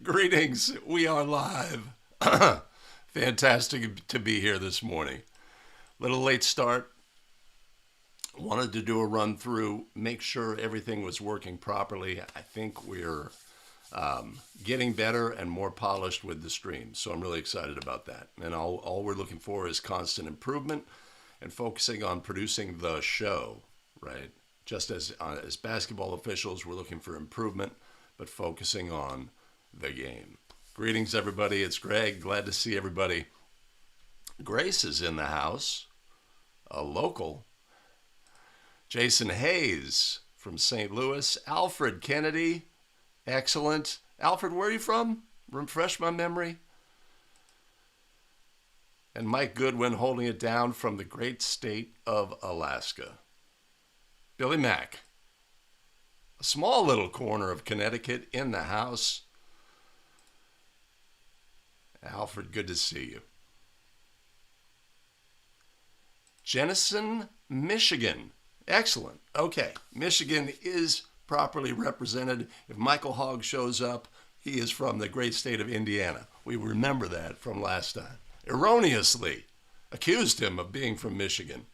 Greetings. We are live. Fantastic to be here this morning. Little late start. Wanted to do a run through, make sure everything was working properly. I think we're getting better and more polished with the stream. So I'm really excited about that. And all we're looking for is constant improvement and focusing on producing the show, right? Just as basketball officials, we're looking for improvement, but focusing on the game. Greetings, everybody. It's Greg. Glad to see everybody. Grace is in the house, a local. Jason Hayes from St. Louis. Alfred Kennedy. Excellent. Alfred, where are you from? Refresh my memory. And Mike Goodwin holding it down from the great state of Alaska. Billy Mack. A small little corner of Connecticut in the house. Alfred, good to see you. Jenison, Michigan. Excellent. Okay, Michigan is properly represented. If Michael Hogg shows up, he is from the great state of Indiana. We remember that from last time. Erroneously accused him of being from Michigan.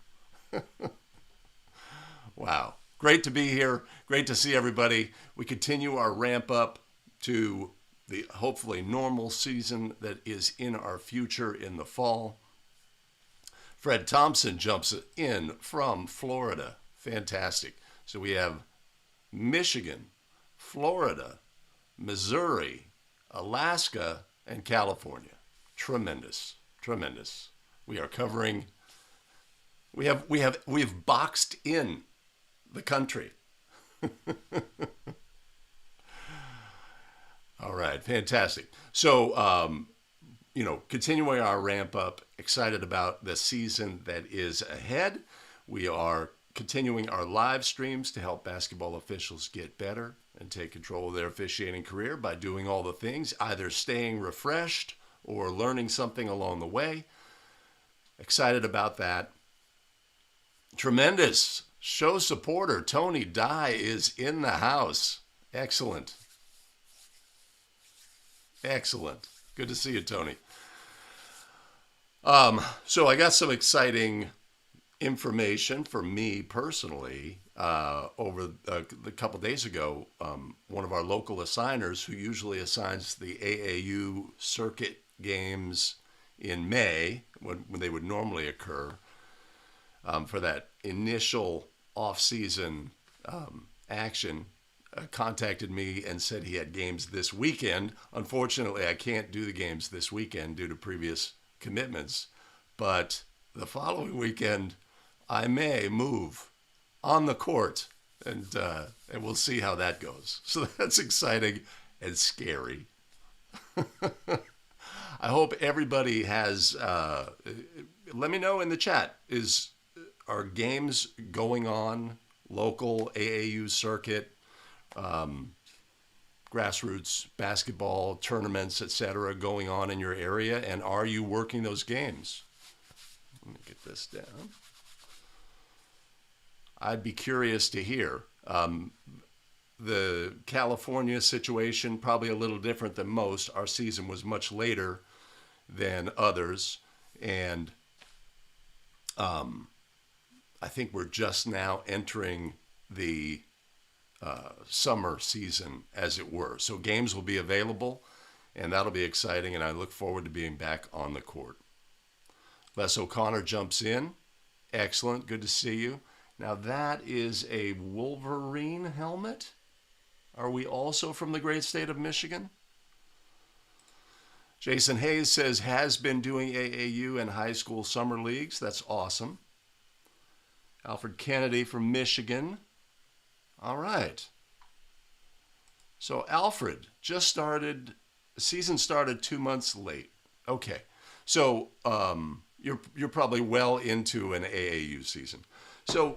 Wow. Great to be here. Great to see everybody. We continue our ramp up to the hopefully normal season that is in our future in the fall. Fred Thompson jumps in from Florida. Fantastic. So we have Michigan, Florida, Missouri, Alaska, and California. Tremendous. Tremendous. We are covering, we've boxed in the country. All right, fantastic. So, continuing our ramp up, excited about the season that is ahead. We are continuing our live streams to help basketball officials get better and take control of their officiating career by doing all the things, either staying refreshed or learning something along the way. Excited about that. Tremendous show supporter Tony Dye is in the house. Excellent. Excellent. Good to see you, Tony. So I got some exciting information for me personally. Over a couple days ago, one of our local assigners who usually assigns the AAU circuit games in May, when they would normally occur, for that initial off-season action, contacted me and said he had games this weekend. Unfortunately, I can't do the games this weekend due to previous commitments, but the following weekend I may move on the court, and we'll see how that goes. So that's exciting and scary. I hope everybody has. Let me know in the chat. Are games going on? Local AAU circuit, grassroots basketball tournaments, etc., going on in your area, and are you working those games? Let me get this down. I'd be curious to hear. The California situation, probably a little different than most. Our season was much later than others, and I think we're just now entering the summer season, as it were. So games will be available, and that'll be exciting, and I look forward to being back on the court. Les O'Connor jumps in. Excellent. Good to see you. Now, that is a Wolverine helmet. Are we also from the great state of Michigan? Jason Hayes says, has been doing AAU and high school summer leagues. That's awesome. Alfred Kennedy from Michigan. All right. So Alfred just started, the season started 2 months late. Okay. So you're probably well into an AAU season. So,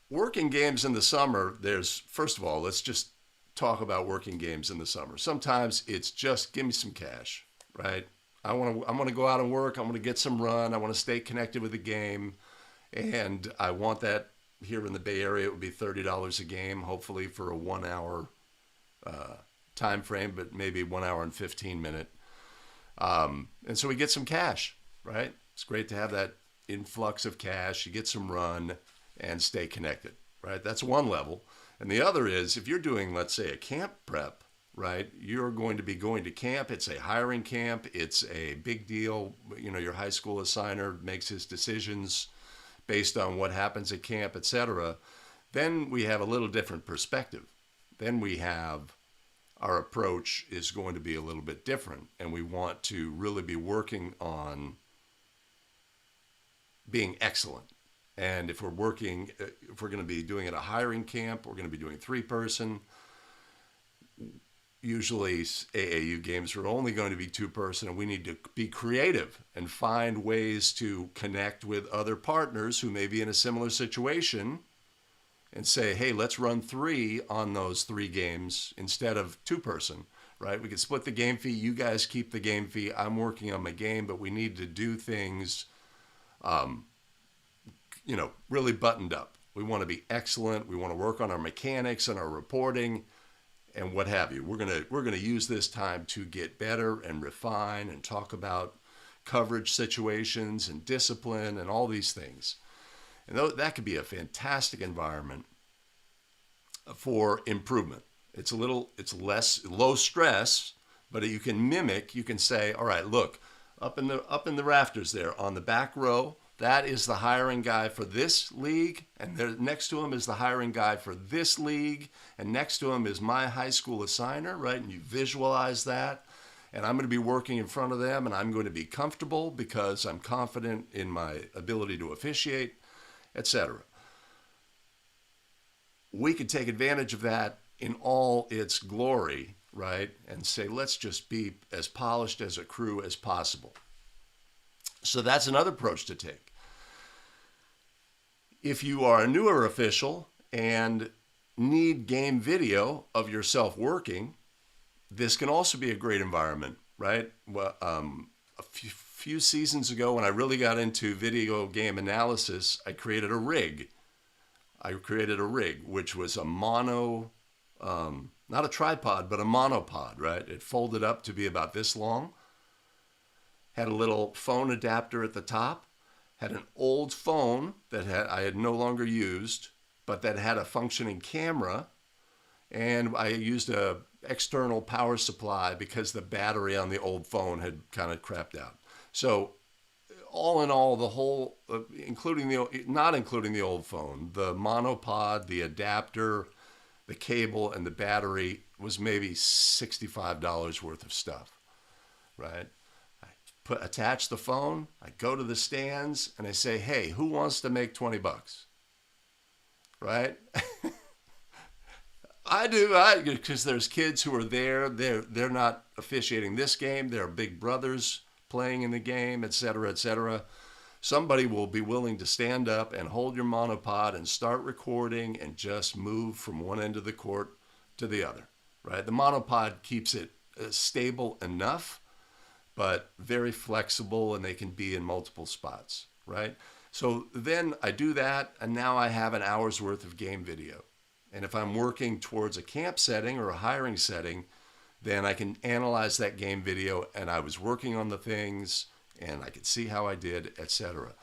working games in the summer, first of all, let's just talk about working games in the summer. Sometimes it's just give me some cash, right? I want to go out and work. I want to get some run. I want to stay connected with the game. And I want that here in the Bay Area. It would be $30 a game, hopefully for a 1 hour time frame, but maybe 1 hour and 15 minute. And so we get some cash, right? It's great to have that influx of cash. You get some run and stay connected, right? That's one level. And the other is if you're doing, let's say, a camp prep, right? You're going to be going to camp. It's a hiring camp. It's a big deal. You know, your high school assigner makes his decisions based on what happens at camp, etc. Then we have a little different perspective. Then we have our approach is going to be a little bit different, and we want to really be working on being excellent. And if we're going to be doing at a hiring camp, we're going to be doing 3-person. Usually AAU games are only going to be 2-person, and we need to be creative and find ways to connect with other partners who may be in a similar situation and say, hey, let's run 3 on those 3 games instead of 2-person, right? We could split the game fee. You guys keep the game fee. I'm working on my game, but we need to do things, really buttoned up. We want to be excellent. We want to work on our mechanics and our reporting and what have you. We're gonna use this time to get better and refine and talk about coverage situations and discipline and all these things. And that could be a fantastic environment for improvement. It's less low stress, but you can mimic. You can say, all right, look, up in the rafters there on the back row, that is the hiring guy for this league, and there next to him is the hiring guy for this league, and next to him is my high school assigner, right? And you visualize that, and I'm going to be working in front of them, and I'm going to be comfortable because I'm confident in my ability to officiate, etc. We could take advantage of that in all its glory, right? And say, let's just be as polished as a crew as possible. So that's another approach to take. If you are a newer official and need game video of yourself working, this can also be a great environment, right? Well, a few seasons ago, when I really got into video game analysis, I created a rig. Which was a mono, not a tripod, but a monopod, right? It folded up to be about this long. Had a little phone adapter at the top. Had an old phone that I had no longer used, but that had a functioning camera. And I used a external power supply because the battery on the old phone had kind of crapped out. So all in all, the whole, not including the old phone, the monopod, the adapter, the cable, and the battery was maybe $65 worth of stuff, right? Attach the phone, I go to the stands, and I say, hey, who wants to make $20? Right? I do, because there's kids who are there. They're not officiating this game. They're big brothers playing in the game, etc., etc. Somebody will be willing to stand up and hold your monopod and start recording and just move from one end of the court to the other, right? The monopod keeps it stable enough, but very flexible, and they can be in multiple spots, right? So then I do that, and now I have an hour's worth of game video. And if I'm working towards a camp setting or a hiring setting, then I can analyze that game video, and I was working on the things, and I could see how I did, etc.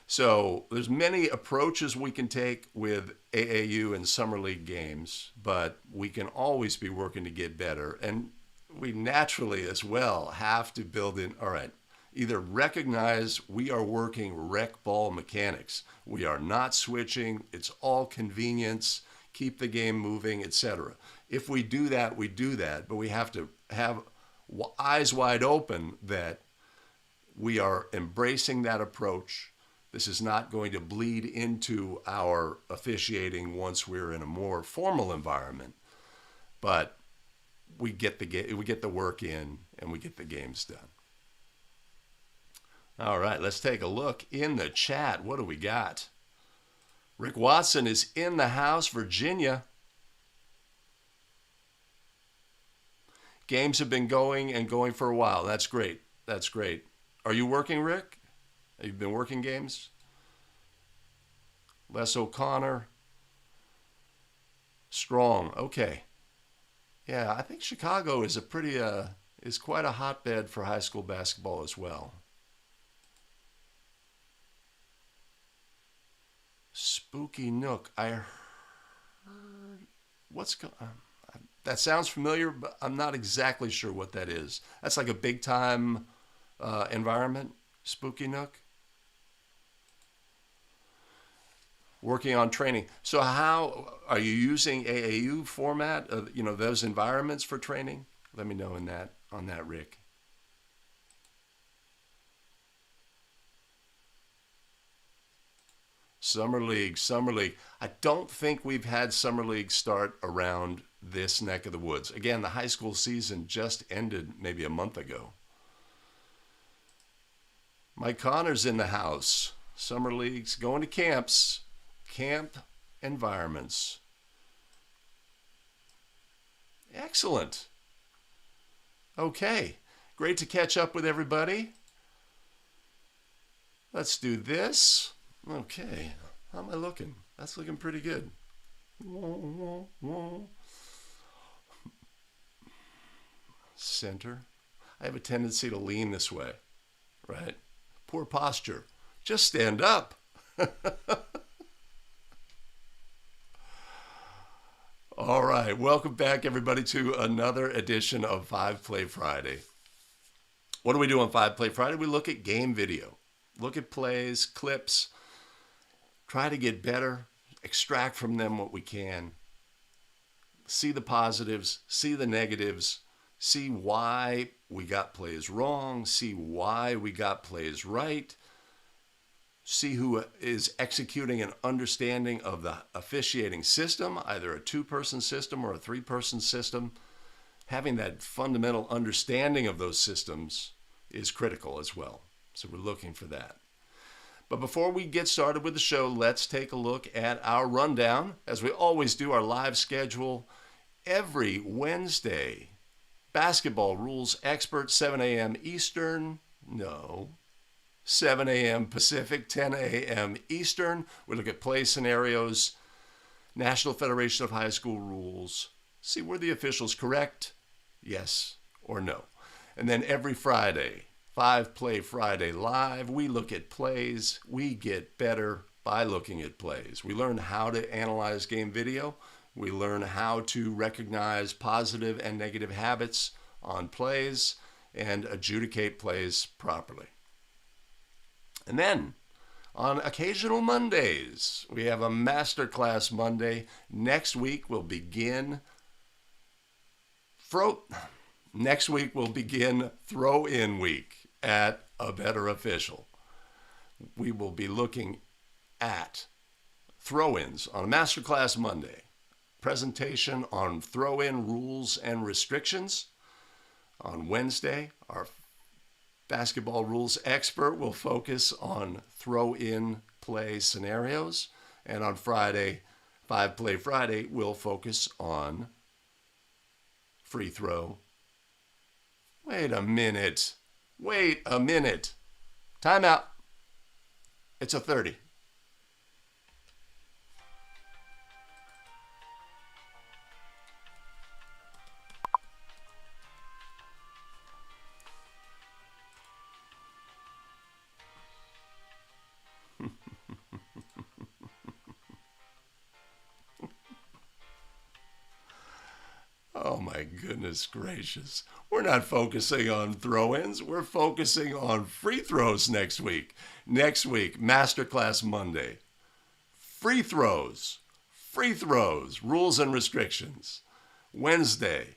So there's many approaches we can take with AAU and Summer League games, but we can always be working to get better. And we naturally as well have to build in, all right, either recognize we are working rec ball mechanics. We are not switching. It's all convenience. Keep the game moving, etc. If we do that, we do that. But we have to have eyes wide open that we are embracing that approach. This is not going to bleed into our officiating once we're in a more formal environment. But we get the work in, and we get the games done. All right, let's take a look in the chat. What do we got? Rick Watson is in the house, Virginia. Games have been going and going for a while. That's great. That's great. Are you working, Rick? Have you been working games? Les O'Connor. Strong. Okay. Yeah, I think Chicago is a pretty is quite a hotbed for high school basketball as well. Spooky Nook. I heard what's go- that sounds familiar, but I'm not exactly sure what that is. That's like a big time environment. Spooky Nook. Working on training. So how are you using AAU format? Those environments for training. Let me know on that, Rick. Summer League, Summer League. I don't think we've had Summer League start around this neck of the woods. Again, the high school season just ended maybe a month ago. Mike Connor's in the house. Summer Leagues, going to camps, camp environments. Excellent. Okay, great to catch up with everybody. Let's do this. Okay, how am I looking? That's looking pretty good. Center. I have a tendency to lean this way, right? Poor posture. Just stand up. All right, welcome back, everybody, to another edition of 5 Play Friday. What do we do on 5 Play Friday? We look at game video, look at plays, clips, try to get better, extract from them what we can, see the positives, see the negatives, see why we got plays wrong, see why we got plays right, see who is executing an understanding of the officiating system, either a 2-person system or a 3-person system. Having that fundamental understanding of those systems is critical as well. So we're looking for that. But before we get started with the show, let's take a look at our rundown. As we always do, our live schedule every Wednesday. Basketball rules expert, 7 a.m. Eastern. No. 7 a.m. Pacific, 10 a.m. Eastern. We look at play scenarios, National Federation of High School rules, see were the officials correct, yes or no. And then every Friday, 5 Play Friday live, we look at plays. We get better by looking at plays. We learn how to analyze game video. We learn how to recognize positive and negative habits on plays and adjudicate plays properly. And then, on occasional Mondays, we have a Masterclass Monday. Next week we'll begin throw-in week at A Better Official. We will be looking at throw-ins on a Masterclass Monday. Presentation on throw-in rules and restrictions. On Wednesday, our basketball rules expert will focus on throw-in play scenarios. And on Friday, 5 Play Friday, we'll focus on free throw. Wait a minute. Time out. It's a 30. Oh my goodness gracious. We're not focusing on throw-ins. We're focusing on free throws next week. Next week, Masterclass Monday. Free throws, rules and restrictions. Wednesday,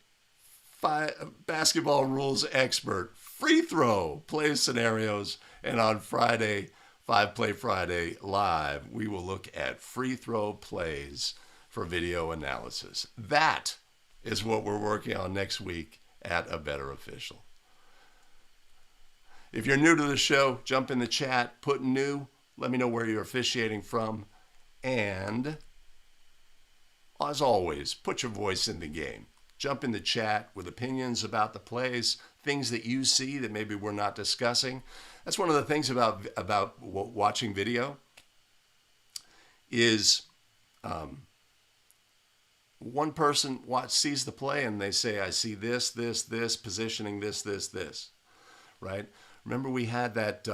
basketball rules expert, free throw, play scenarios. And on Friday, 5 Play Friday live, we will look at free throw plays for video analysis. That is what we're working on next week at A Better Official. If you're new to the show, jump in the chat, put new, let me know where you're officiating from, and as always, put your voice in the game. Jump in the chat with opinions about the plays, things that you see that maybe we're not discussing. That's one of the things about watching video is one person sees the play and they say, I see this, this, this, positioning this, this, this, right? Remember we had that,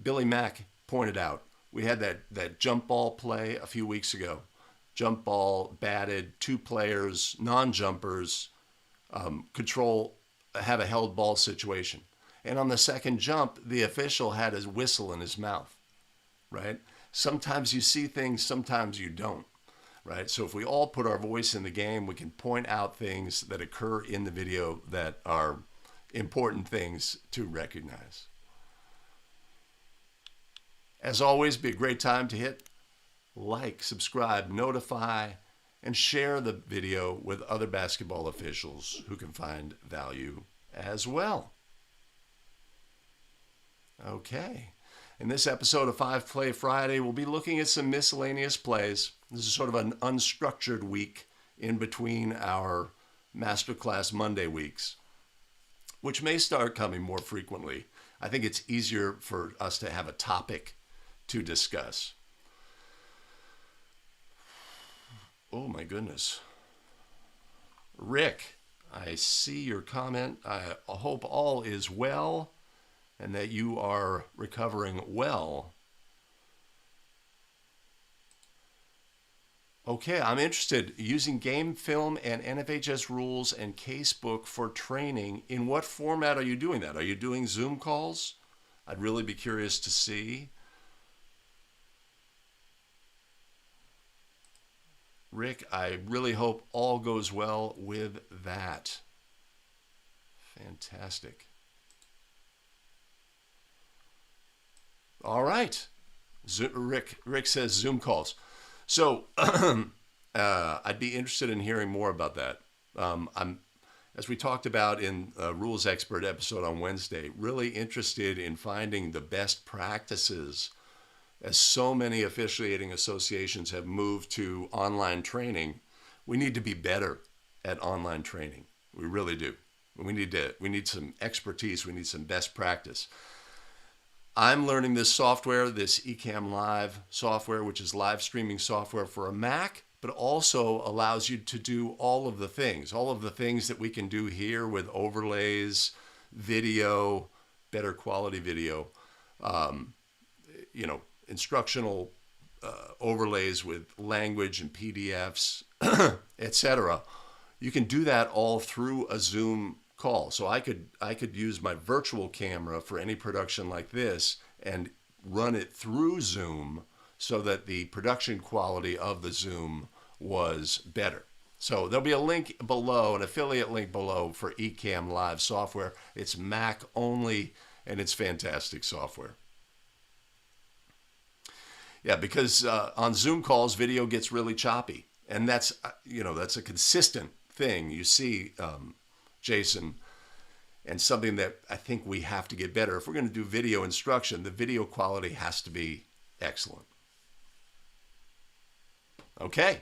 Billy Mack pointed out, we had that jump ball play a few weeks ago. Jump ball, batted, two players, non-jumpers, have a held ball situation. And on the second jump, the official had his whistle in his mouth, right? Sometimes you see things, sometimes you don't, right? So if we all put our voice in the game, we can point out things that occur in the video that are important things to recognize. As always, be a great time to hit like, subscribe, notify, and share the video with other basketball officials who can find value as well. Okay. In this episode of 5 Play Friday, we'll be looking at some miscellaneous plays. This is sort of an unstructured week in between our Masterclass Monday weeks, which may start coming more frequently. I think it's easier for us to have a topic to discuss. Oh my goodness. Rick, I see your comment. I hope all is well and that you are recovering well. Okay, I'm interested. Using game film and NFHS rules and casebook for training. In what format are you doing that? Are you doing Zoom calls? I'd really be curious to see. Rick, I really hope all goes well with that. Fantastic. All right. Rick says Zoom calls. So I'd be interested in hearing more about that. As we talked about in a Rules Expert episode on Wednesday, really interested in finding the best practices, as so many officiating associations have moved to online training. We need to be better at online training. We really do. We need some expertise. We need some best practice. I'm learning this software, this Ecamm Live software, which is live streaming software for a Mac, but also allows you to do all of the things that we can do here with overlays, video, better quality video, instructional overlays with language and PDFs, etc. You can do that all through a Zoom call. So I could use my virtual camera for any production like this and run it through Zoom so that the production quality of the Zoom was better. So there'll be a link below, an affiliate link below for Ecamm Live software. It's Mac only, and it's fantastic software. Yeah, because on Zoom calls, video gets really choppy, and that's a consistent thing you see, Jason, and something that I think we have to get better. If we're going to do video instruction, the video quality has to be excellent. Okay,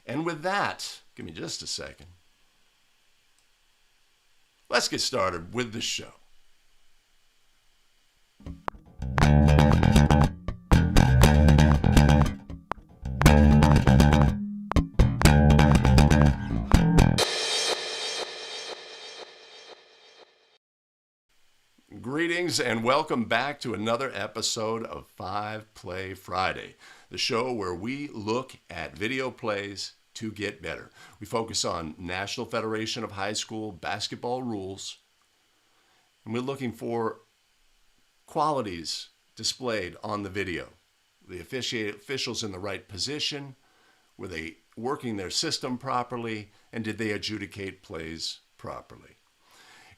and with that, give me just a second. Let's get started with the show. Greetings and welcome back to another episode of 5 Play Friday, the show where we look at video plays to get better. We focus on National Federation of High School basketball rules, and we're looking for qualities displayed on the video. The officials in the right position, were they working their system properly, and did they adjudicate plays properly?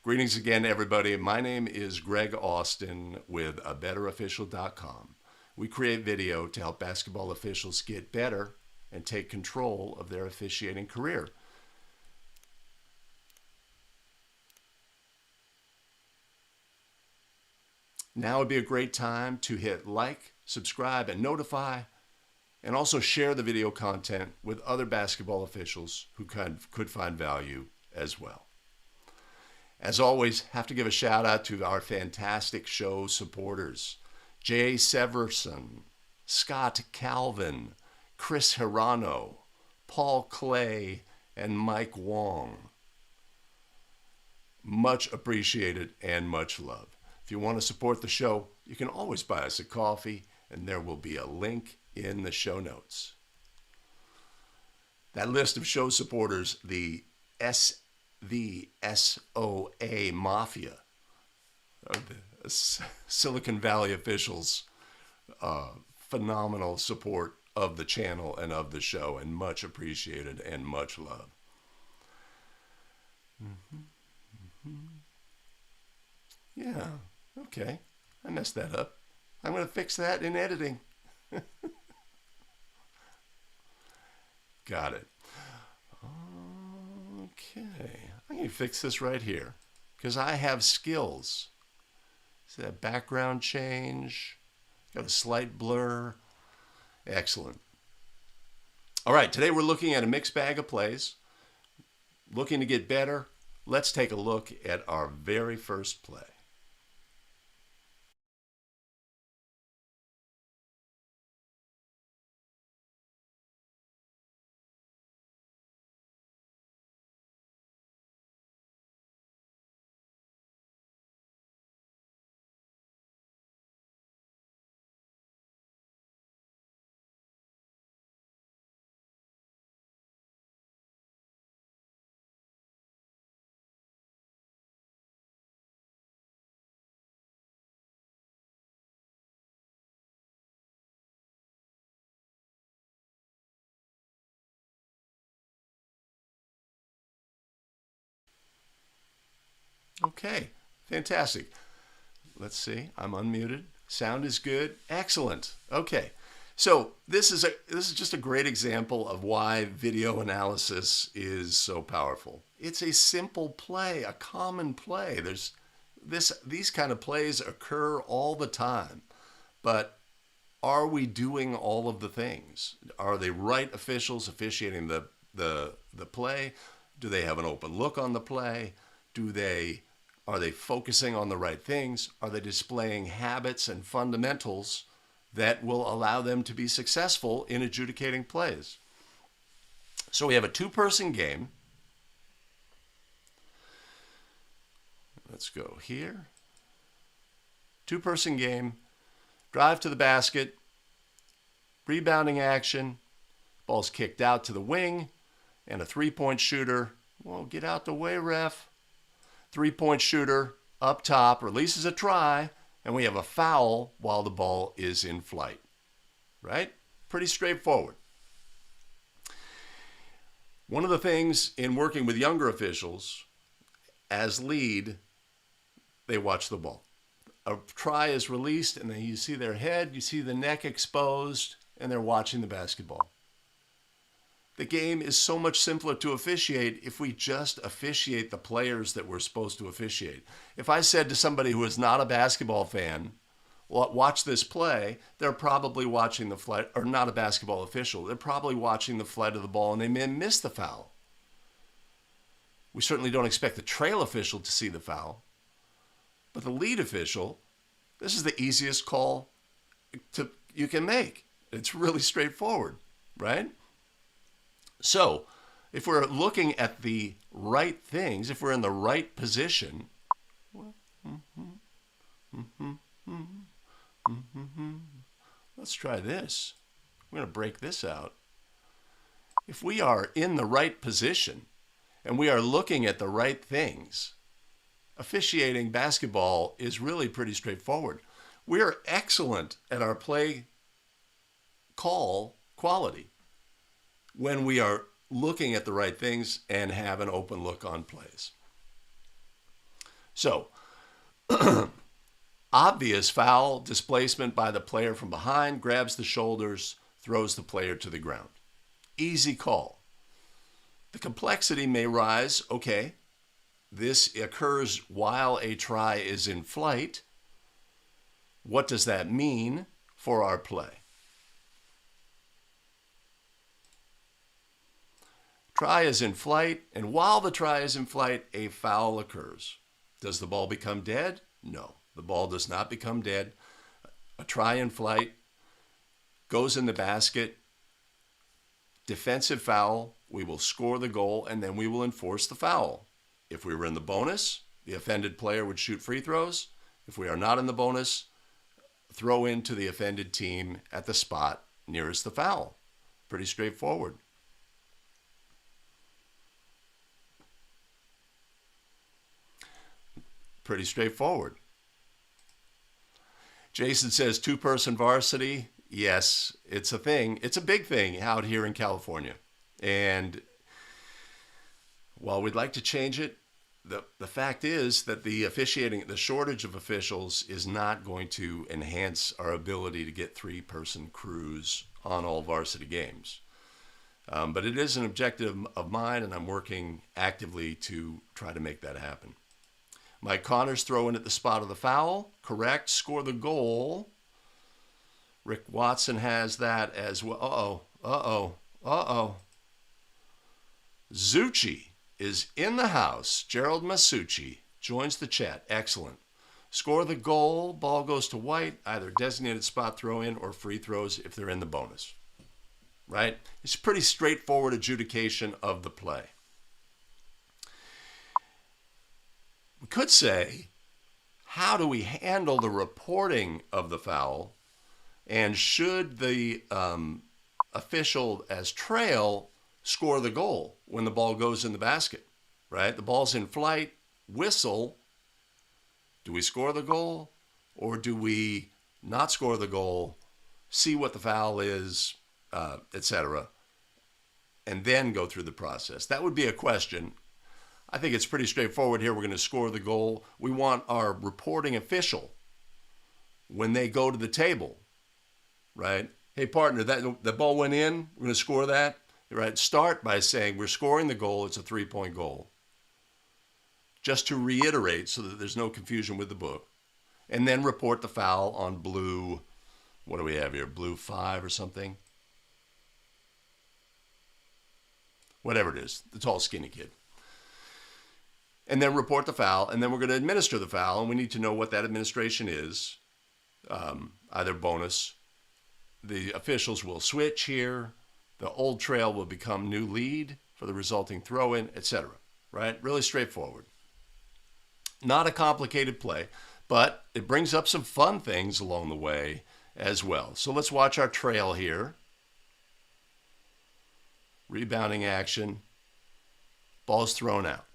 Greetings again, everybody. My name is Greg Austin with abetterofficial.com. We create video to help basketball officials get better and take control of their officiating career. Now would be a great time to hit like, subscribe, and notify, and also share the video content with other basketball officials who could find value as well. As always, have to give a shout out to our fantastic show supporters. Jay Severson, Scott Calvin, Chris Hirano, Paul Clay, and Mike Wong. Much appreciated and much love. If you want to support the show, you can always buy us a coffee, and there will be a link in the show notes. That list of show supporters, the SVSOA Mafia, the Silicon Valley officials, phenomenal support of the channel and of the show, and much appreciated and much love. Yeah, okay. I messed that up. I'm going to fix that in editing. Got it. Okay. I'm going to fix this right here because I have skills. See that background change? Got a slight blur. Excellent. All right, today we're looking at a mixed bag of plays. Looking to get better. Let's take a look at our very first play. Okay, fantastic. Let's see. I'm unmuted. Sound is good. Excellent. Okay. So this is just a great example of why video analysis is so powerful. It's a simple play, a common play. These kind of plays occur all the time. But are we doing all of the things? Are they right officials officiating the play? Do they have an open look on the play? Are they focusing on the right things? Are they displaying habits and fundamentals that will allow them to be successful in adjudicating plays? So we have a two-person game. Let's go here. Two-person game. Drive to the basket. Rebounding action. Ball's kicked out to the wing. And a three-point shooter. Well, get out the way, ref. Three-point shooter up top releases a try, and we have a foul while the ball is in flight. Right? Pretty straightforward. One of the things in working with younger officials, as lead, they watch the ball. A try is released, and then you see their head, you see the neck exposed, and they're watching the basketball. The game is so much simpler to officiate if we just officiate the players that we're supposed to officiate. If I said to somebody who is not a basketball fan, well, watch this play, they're probably watching the flight, or not a basketball official, they're probably watching the flight of the ball and they may miss the foul. We certainly don't expect the trail official to see the foul, but the lead official, this is the easiest call you can make. It's really straightforward, right? So, if we're looking at the right things, if we're in the right position, let's try this. We're going to break this out. If we are in the right position and we are looking at the right things, officiating basketball is really pretty straightforward. We are excellent at our play call quality when we are looking at the right things and have an open look on plays. So, obvious foul displacement by the player from behind, grabs the shoulders, throws the player to the ground. Easy call. The complexity may rise, okay, this occurs while a try is in flight. What does that mean for our play? Try is in flight, and while the try is in flight, a foul occurs. Does the ball become dead? No, the ball does not become dead. A try in flight goes in the basket. defensive foul, we will score the goal, and then we will enforce the foul. If we were in the bonus, the offended player would shoot free throws. If we are not in the bonus, throw into the offended team at the spot nearest the foul. Pretty straightforward. Pretty straightforward. Jason says two-person varsity. Yes, it's a thing. It's a big thing out here in California. And while we'd like to change it, the fact is that the shortage of officials is not going to enhance our ability to get three-person crews on all varsity games. But it is an objective of mine, and I'm working actively to try to make that happen. Mike Connors throw in at the spot of the foul. Correct. Score the goal. Rick Watson has that as well. Zucci is in the house. Gerald Masucci joins the chat. Excellent. Score the goal. Ball goes to White. Either designated spot throw in or free throws if they're in the bonus. Right? It's a pretty straightforward adjudication of the play. We could say, how do we handle the reporting of the foul? And should the official as trail score the goal when the ball goes in the basket, right? The ball's in flight, whistle. Do we score the goal or do we not score the goal, see what the foul is, etc., and then go through the process? That would be a question. I think it's pretty straightforward here. We're going to score the goal. We want our reporting official, when they go to the table, right? Hey, partner, the ball went in. We're going to score that. Right? Start by saying we're scoring the goal. It's a 3-point goal. Just to reiterate so that there's no confusion with the book. And then report the foul on blue, what do we have here? Blue 5 or something? Whatever it is. The tall, skinny kid. And then report the foul, and then we're going to administer the foul, and we need to know what that administration is, either bonus. The officials will switch here. The old trail will become new lead for the resulting throw-in, etc. Right? Really straightforward. Not a complicated play, but it brings up some fun things along the way as well. So let's watch our trail here. Rebounding action. Ball's thrown out.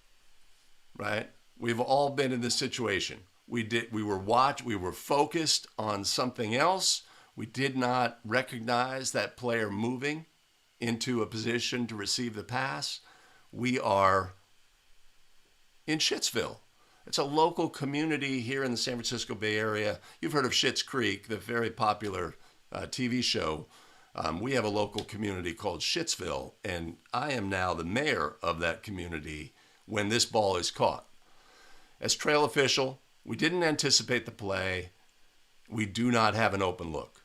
Right? We've all been in this situation. We were focused on something else. We did not recognize that player moving into a position to receive the pass. We are in Shittsville. It's a local community here in the San Francisco Bay Area. You've heard of Schitt's Creek, the very popular TV show. We have a local community called Shittsville, and I am now the mayor of that community when this ball is caught. As trail official, we didn't anticipate the play. We do not have an open look.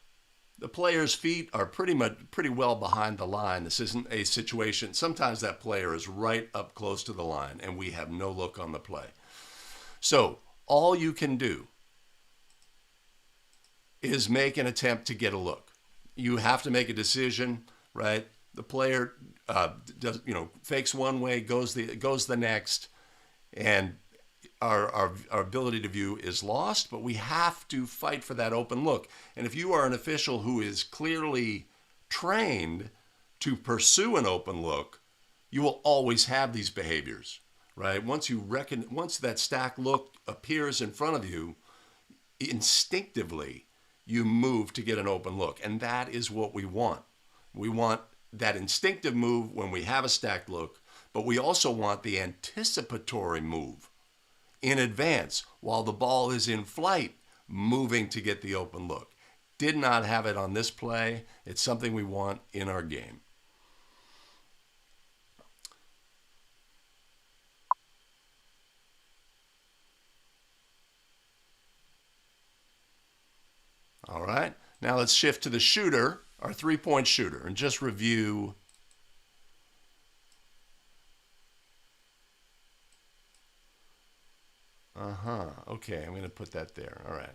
The player's feet are pretty well behind the line. This isn't a situation. Sometimes that player is right up close to the line, and we have no look on the play. So all you can do is make an attempt to get a look. You have to make a decision, right? The player fakes one way, goes the next, and our ability to view is lost, but we have to fight for that open look. And if you are an official who is clearly trained to pursue an open look, you will always have these behaviors, right? Once that stack look appears in front of you, instinctively you move to get an open look. And that is what we want. We want that instinctive move when we have a stacked look, but we also want the anticipatory move in advance while the ball is in flight, moving to get the open look. Did not have it on this play. It's something we want in our game. All right, now let's shift to the shooter, our three-point shooter, and just review okay, I'm going to put that there. All right.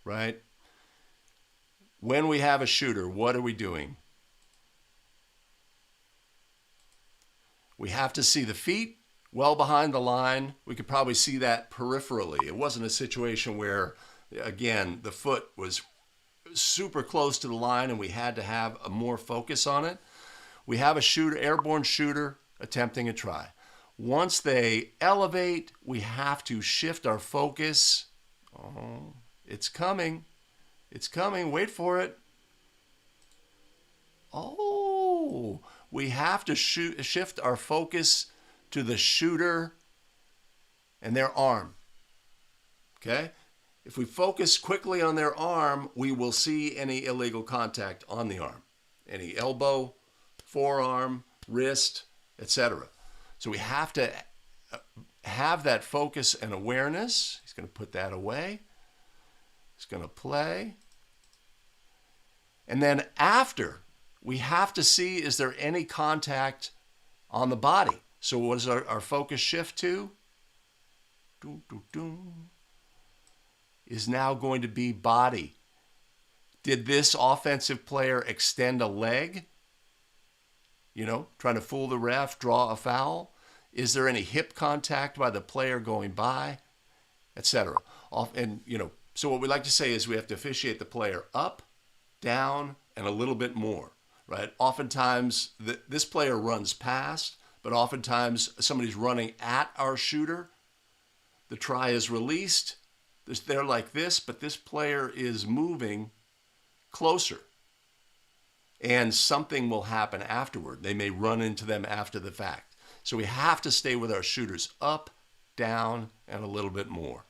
Right? When we have a shooter, what are we doing? We have to see the feet well behind the line. We could probably see that peripherally. It wasn't a situation where, again, the foot was super close to the line and we had to have a more focus on it. We have a shooter, airborne shooter, attempting a try. Once they elevate, we have to shift our focus. Oh, it's coming. It's coming. Wait for it. Oh, we have to shift our focus to the shooter and their arm. Okay? If we focus quickly on their arm, we will see any illegal contact on the arm. Any elbow, forearm, wrist, etc. So we have to have that focus and awareness. He's going to put that away. He's going to play. And then after, we have to see, is there any contact on the body? So what does our focus shift to? Is now going to be body. Did this offensive player extend a leg? You know, trying to fool the ref, draw a foul? Is there any hip contact by the player going by, etc.? And, you know, so what we like to say is we have to officiate the player up, down, and a little bit more, right? Oftentimes, this player runs past, but oftentimes somebody's running at our shooter. The try is released. They're like this, but this player is moving closer. And something will happen afterward. They may run into them after the fact. So we have to stay with our shooters up, down, and a little bit more.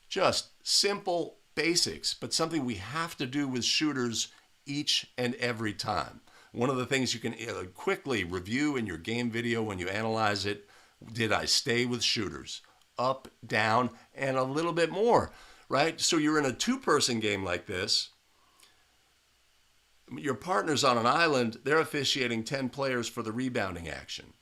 Just simple basics, but something we have to do with shooters each and every time. One of the things you can quickly review in your game video when you analyze it, did I stay with shooters? Up, down, and a little bit more, right? So you're in a two-person game like this. Your partner's on an island. They're officiating 10 players for the rebounding action,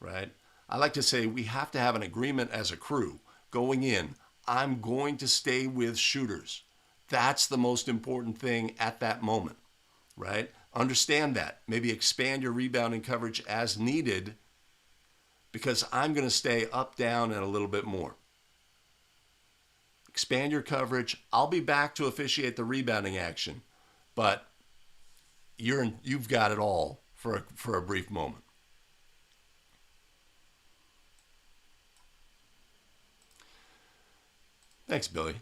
right? I like to say we have to have an agreement as a crew going in. I'm going to stay with shooters. That's the most important thing at that moment, right? Understand that. Maybe expand your rebounding coverage as needed because I'm going to stay up, down, and a little bit more. Expand your coverage. I'll be back to officiate the rebounding action, but you've got it all for a brief moment. Thanks, Billy.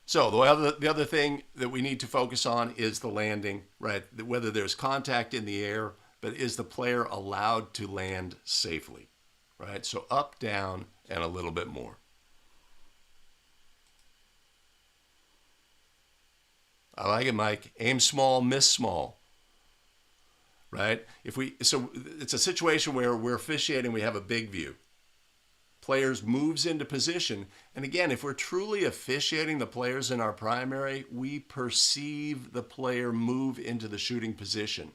So the other thing that we need to focus on is the landing, right? Whether there's contact in the air, but is the player allowed to land safely, right? So up, down, and a little bit more. I like it, Mike. Aim small, miss small, right? So it's a situation where we're officiating, we have a big view. Players moves into position. And again, if we're truly officiating the players in our primary, we perceive the player move into the shooting position.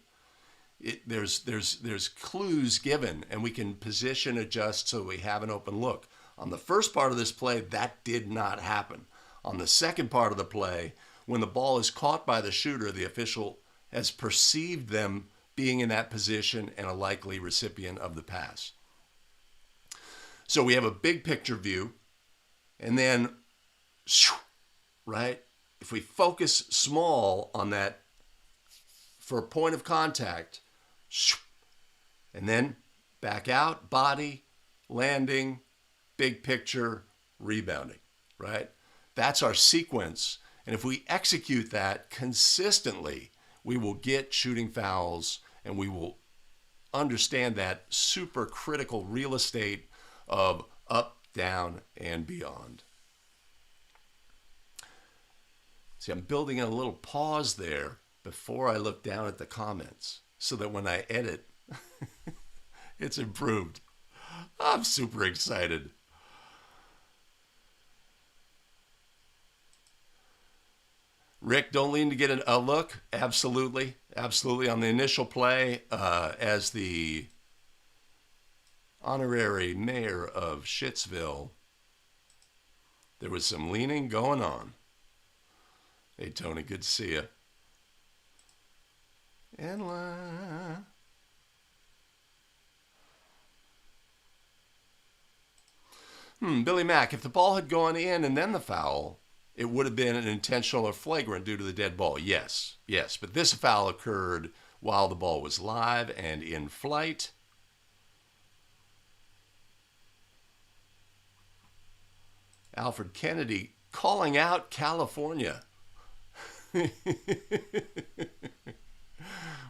There's clues given, and we can position adjust so we have an open look. On the first part of this play, that did not happen. On the second part of the play, when the ball is caught by the shooter, the official has perceived them being in that position and a likely recipient of the pass. So we have a big picture view, and then, right, if we focus small on that for a point of contact, and then back out, body, landing, big picture, rebounding, right? That's our sequence. And if we execute that consistently, we will get shooting fouls, and we will understand that super critical real estate of up, down, and beyond. See, I'm building in a little pause there before I look down at the comments so that when I edit, it's improved. I'm super excited. Rick, don't lean to get a look. Absolutely. Absolutely. On the initial play, as the honorary mayor of Shittsville, There was some leaning going on. Hey, Tony, good to see you. And Billy Mack, if the ball had gone in and then the foul, it would have been an intentional or flagrant due to the dead ball. Yes, yes. But this foul occurred while the ball was live and in flight. Alfred Kennedy calling out California.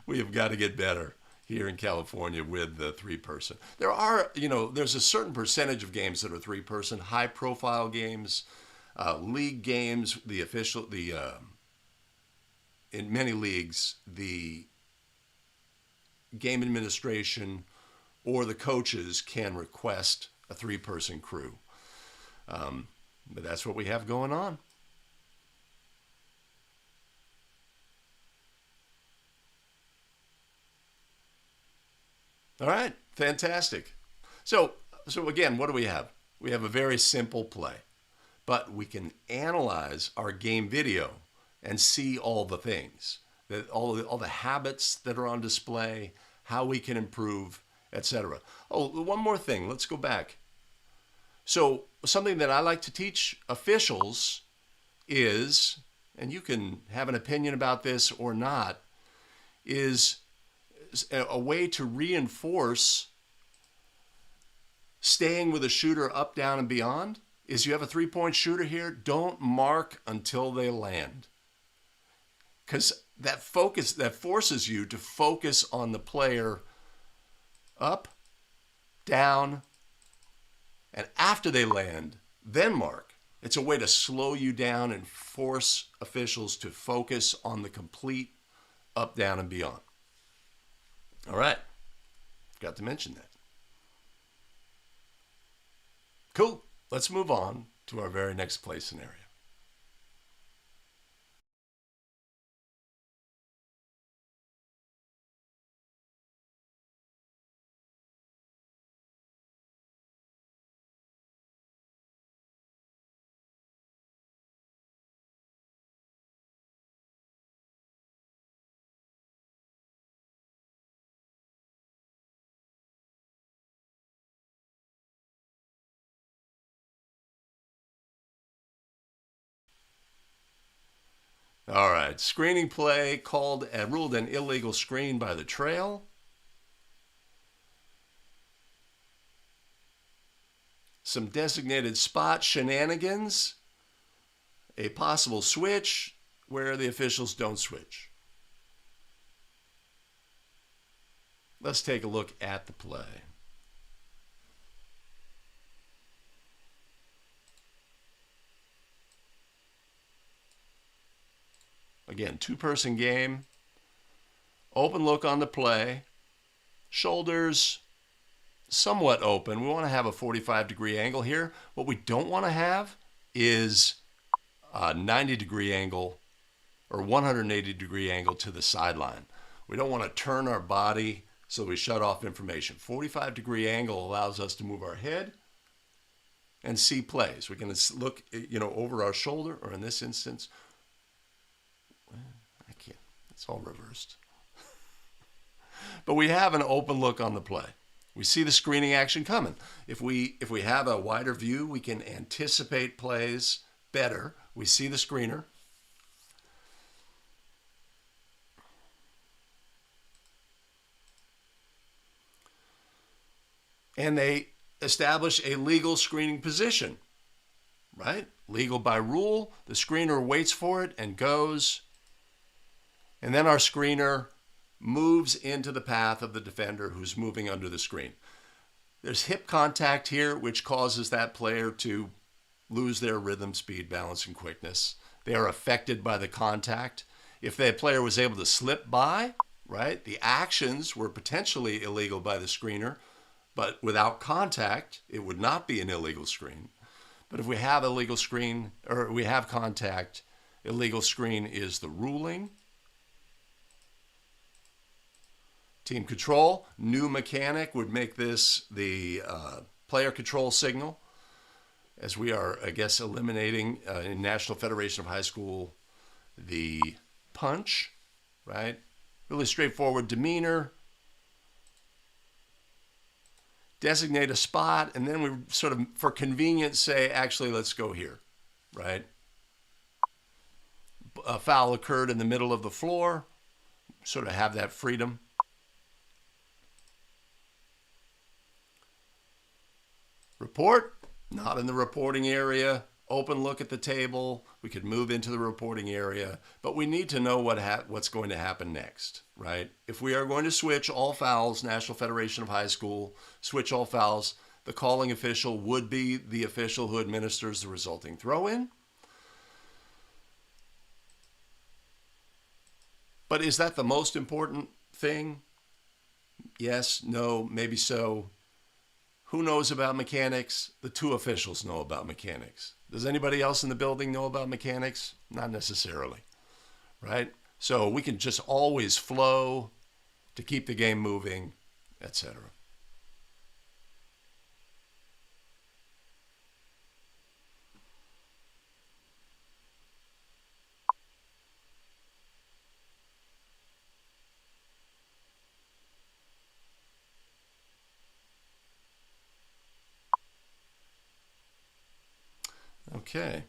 We have got to get better here in California with the three-person. There are, there's a certain percentage of games that are three-person, high-profile games, league games. In many leagues, the game administration or the coaches can request a three-person crew. But that's what we have going on. All right, fantastic. So again, what do we have? We have a very simple play, but we can analyze our game video and see all the things, that all the habits that are on display, how we can improve, etc. Oh, one more thing. Let's go back. So something that I like to teach officials is, and you can have an opinion about this or not, is a way to reinforce staying with a shooter up, down, and beyond is you have a three-point shooter here, don't mark until they land. Because that forces you to focus on the player up, down, and after they land, then mark. It's a way to slow you down and force officials to focus on the complete up, down, and beyond. All right. Got to mention that. Cool. Let's move on to our very next play scenario. All right, screening play ruled an illegal screen by the trail. Some designated spot shenanigans. A possible switch where the officials don't switch. Let's take a look at the play. Again, two-person game. Open look on the play. Shoulders somewhat open. We want to have a 45-degree angle here. What we don't want to have is a 90-degree angle or 180-degree angle to the sideline. We don't want to turn our body so we shut off information. 45-degree angle allows us to move our head and see plays. We can look, over our shoulder, or in this instance, I can't. It's all reversed. But we have an open look on the play. We see the screening action coming. If we have a wider view, we can anticipate plays better. We see the screener. And they establish a legal screening position, right? Legal by rule. The screener waits for it and goes. And then our screener moves into the path of the defender who's moving under the screen. There's hip contact here, which causes that player to lose their rhythm, speed, balance, and quickness. They are affected by the contact. If the player was able to slip by, right, the actions were potentially illegal by the screener, but without contact, it would not be an illegal screen. But if we have illegal screen, or we have contact, illegal screen is the ruling. Team control, new mechanic would make this the player control signal. as we are, I guess, eliminating in National Federation of High School the punch, right? Really straightforward demeanor. Designate a spot, and then we sort of, for convenience, say, actually, let's go here, right? A foul occurred in the middle of the floor, sort of have that freedom. Report, not in the reporting area. Open look at the table. We could move into the reporting area, but we need to know what's going to happen next, right? If we are going to switch all fouls, National Federation of High School, switch all fouls, the calling official would be the official who administers the resulting throw-in. But is that the most important thing? Yes, no, maybe so. Who knows about mechanics? The two officials know about mechanics. Does anybody else in the building know about mechanics? Not necessarily, right? So we can just always flow to keep the game moving, etc. Okay.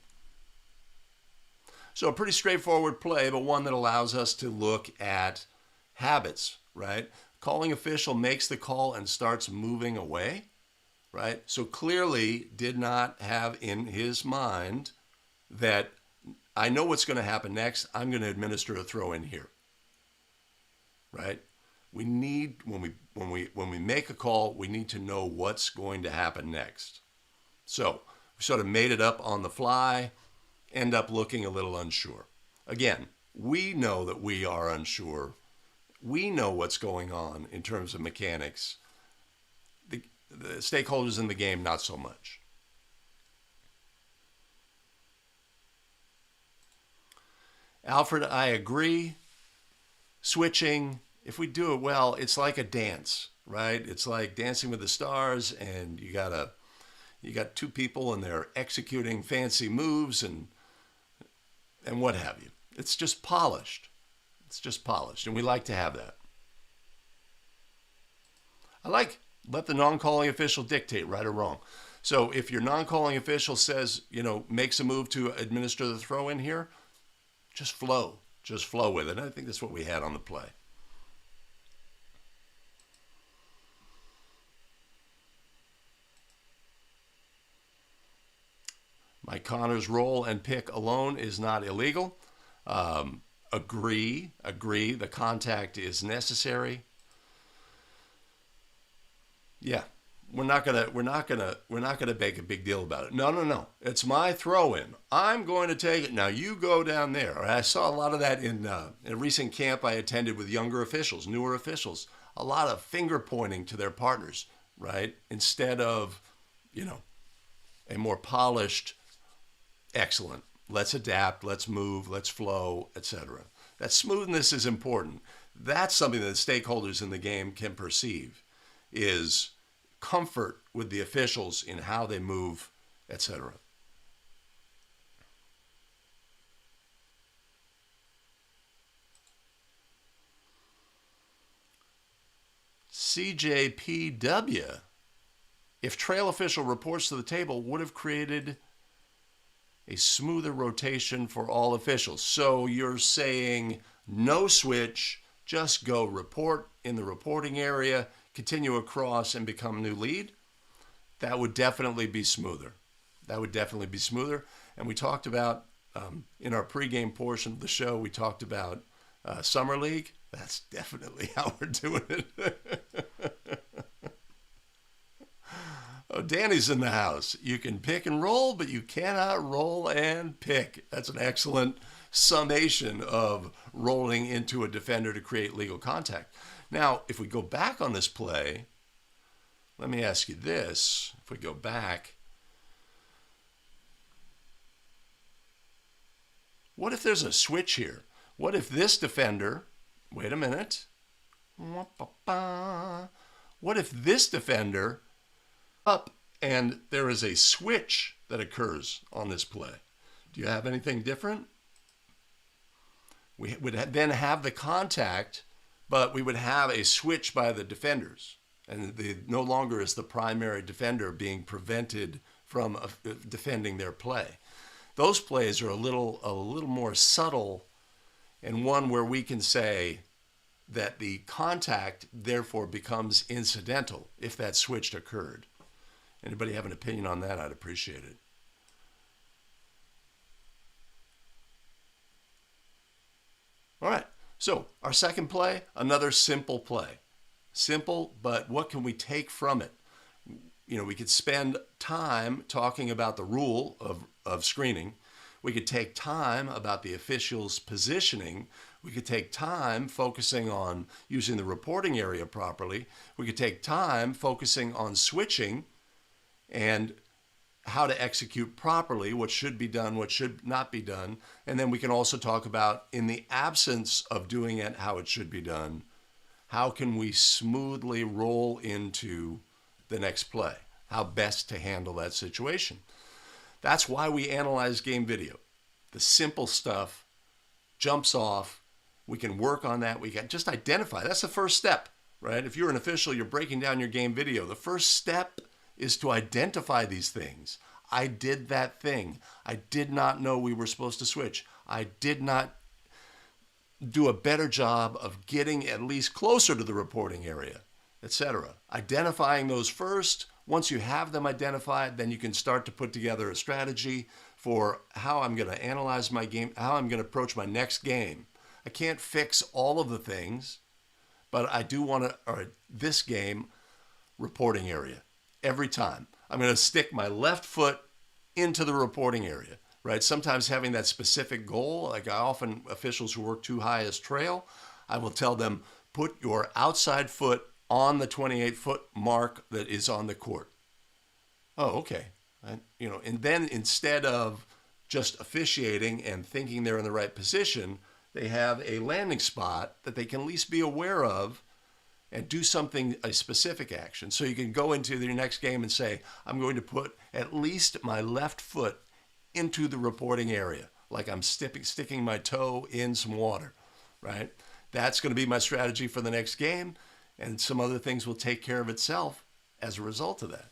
So a pretty straightforward play, but one that allows us to look at habits, right? Calling official makes the call and starts moving away, right? So clearly did not have in his mind that I know what's going to happen next. I'm going to administer a throw in here, right? We need, when we make a call, we need to know what's going to happen next. So we sort of made it up on the fly, end up looking a little unsure. Again, we know that we are unsure. We know what's going on in terms of mechanics. The stakeholders in the game, not so much. Alfred, I agree. Switching, if we do it well, it's like a dance, right? It's like Dancing with the Stars, and you got two people and they're executing fancy moves and what have you. It's just polished. It's just polished, and we like to have that. I like let the non-calling official dictate, right or wrong. So if your non-calling official says, makes a move to administer the throw in here, just flow. Just flow with it. And I think that's what we had on the play. Mike Connor's roll and pick alone is not illegal. Agree. The contact is necessary. Yeah, we're not gonna make a big deal about it. No. It's my throw-in. I'm going to take it. Now you go down there. I saw a lot of that in a recent camp I attended with younger officials, newer officials. A lot of finger pointing to their partners, right? Instead of, a more polished, excellent. Let's adapt. Let's move. Let's flow, etc. That smoothness is important. That's something that stakeholders in the game can perceive. Is comfort with the officials in how they move, etc. CJPW, if trail official reports to the table, would have created a smoother rotation for all officials. So you're saying no switch, just go report in the reporting area, continue across and become new lead. That would definitely be smoother. And we talked about, in our pregame portion of the show, we talked about Summer League. That's definitely how we're doing it. Oh, Danny's in the house. You can pick and roll, but you cannot roll and pick. That's an excellent summation of rolling into a defender to create legal contact. Now, if we go back on this play, let me ask you this. If we go back, what if there's a switch here? What if this defender, wait a minute. What if this defender up and there is a switch that occurs on this play. Do you have anything different? We would then have the contact, but we would have a switch by the defenders, and no longer is the primary defender being prevented from defending their play. Those plays are a little more subtle, and one where we can say that the contact therefore becomes incidental if that switch occurred. Anybody have an opinion on that? I'd appreciate it. All right, so our second play, another simple play. Simple, but what can we take from it? You know, we could spend time talking about the rule of screening. We could take time about the officials' positioning. We could take time focusing on using the reporting area properly. We could take time focusing on switching and how to execute properly, what should be done, what should not be done. And then we can also talk about, in the absence of doing it how it should be done, how can we smoothly roll into the next play? How best to handle that situation? That's why we analyze game video. The simple stuff jumps off. We can work on that. We can just identify. That's the first step, right? If you're an official, you're breaking down your game video. The first step is to identify these things. I did that thing. I did not know we were supposed to switch. I did not do a better job of getting at least closer to the reporting area, etc. Identifying those first. Once you have them identified, then you can start to put together a strategy for how I'm going to analyze my game, how I'm going to approach my next game. I can't fix all of the things, but I do want to, or this game, reporting area. Every time I'm going to stick my left foot into the reporting area, right? Sometimes having that specific goal, like officials who work too high as trail, I will tell them, put your outside foot on the 28-foot mark that is on the court. Oh, okay. And then instead of just officiating and thinking they're in the right position, they have a landing spot that they can at least be aware of and do something, a specific action. So you can go into your next game and say, I'm going to put at least my left foot into the reporting area, like I'm sticking my toe in some water, right? That's going to be my strategy for the next game, and some other things will take care of itself as a result of that.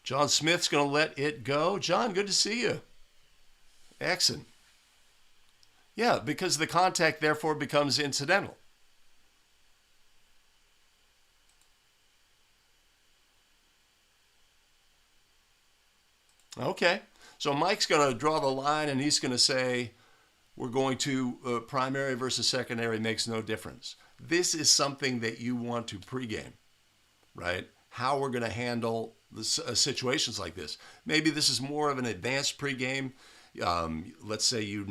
John Smith's going to let it go. John, good to see you. Excellent. Yeah, because the contact therefore becomes incidental. Okay, so Mike's going to draw the line and he's going to say, we're going to primary versus secondary makes no difference. This is something that you want to pregame, right? How we're going to handle the situations like this. Maybe this is more of an advanced pregame. Let's say you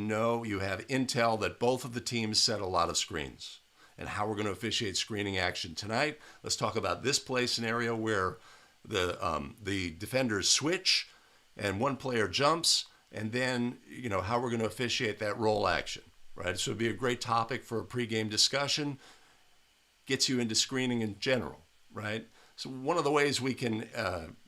have intel that both of the teams set a lot of screens and how we're going to officiate screening action tonight. Let's talk about this play scenario where the defenders switch and one player jumps, and then how we're going to officiate that roll action, right? So it'd be a great topic for a pregame discussion. Gets you into screening in general, right? So one of the ways we can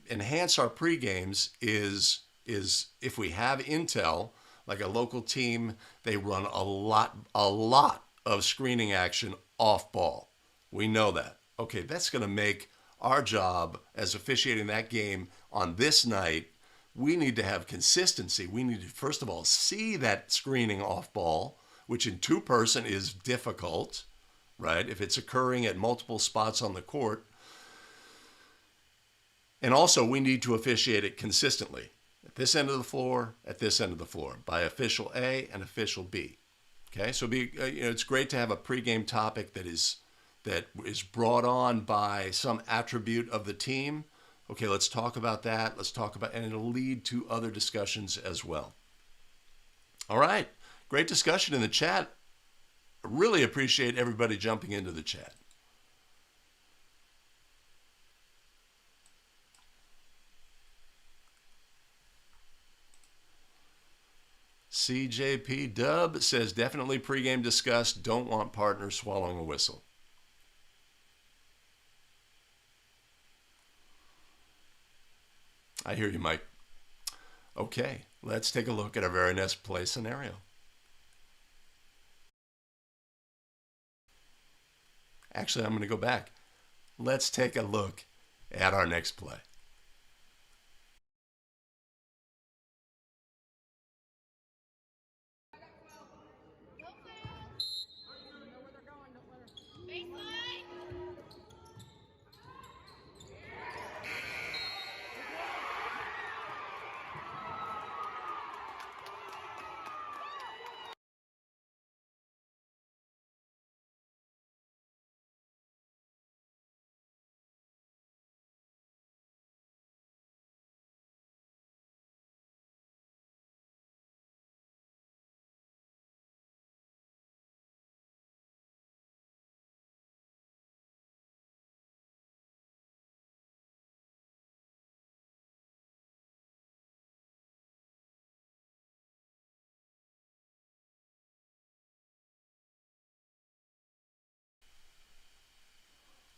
enhance our pregames is if we have intel, like a local team, they run a lot of screening action off ball. We know that. Okay, that's going to make our job as officiating that game on this night. We need to have consistency. We need to, first of all, see that screening off ball, which in two-person is difficult, right? If it's occurring at multiple spots on the court. And also, we need to officiate it consistently. At this end of the floor, at this end of the floor, by official A and official B. Okay, so it's great to have a pregame topic that is brought on by some attribute of the team. Okay, let's talk about that. And it'll lead to other discussions as well. All right, great discussion in the chat. I really appreciate everybody jumping into the chat. CJP Dub says, definitely pregame discussed. Don't want partners swallowing a whistle. I hear you, Mike. Okay, let's take a look at our very next play scenario. Actually, I'm going to go back. Let's take a look at our next play.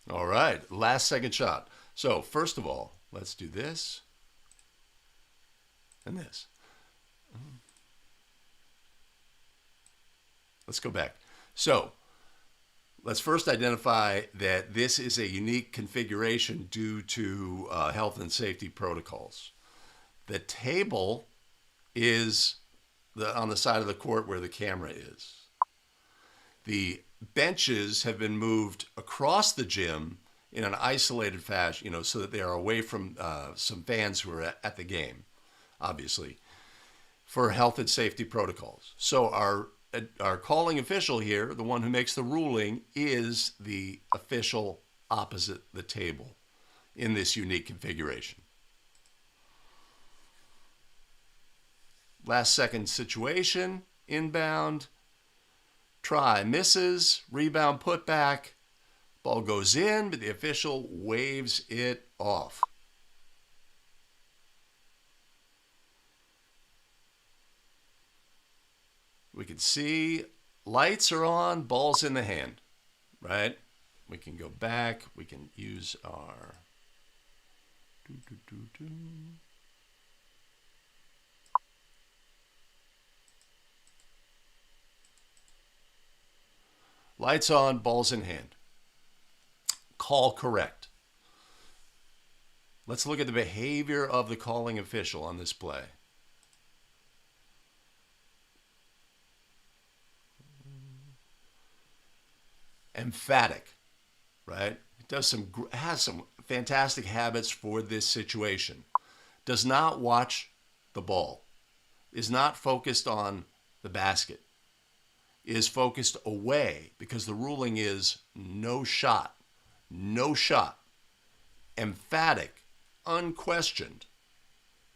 All right, last second shot. So first of all, let's do this and this. Let's go back. So let's first identify that this is a unique configuration due to health and safety protocols. The table is on the side of the court where the camera is. The benches have been moved across the gym in an isolated fashion, so that they are away from some fans who are at the game, obviously, for health and safety protocols. So our calling official here, the one who makes the ruling, is the official opposite the table in this unique configuration. Last second situation, inbound, try, misses, rebound, put back, ball goes in, but the official waves it off. We can see lights are on, ball's in the hand, right? We can go back, we can use our lights on, ball's in hand. Call correct. Let's look at the behavior of the calling official on this play. Emphatic, right? It has some fantastic habits for this situation. Does not watch the ball. Is not focused on the basket. Is focused away because the ruling is no shot. No shot. Emphatic, unquestioned,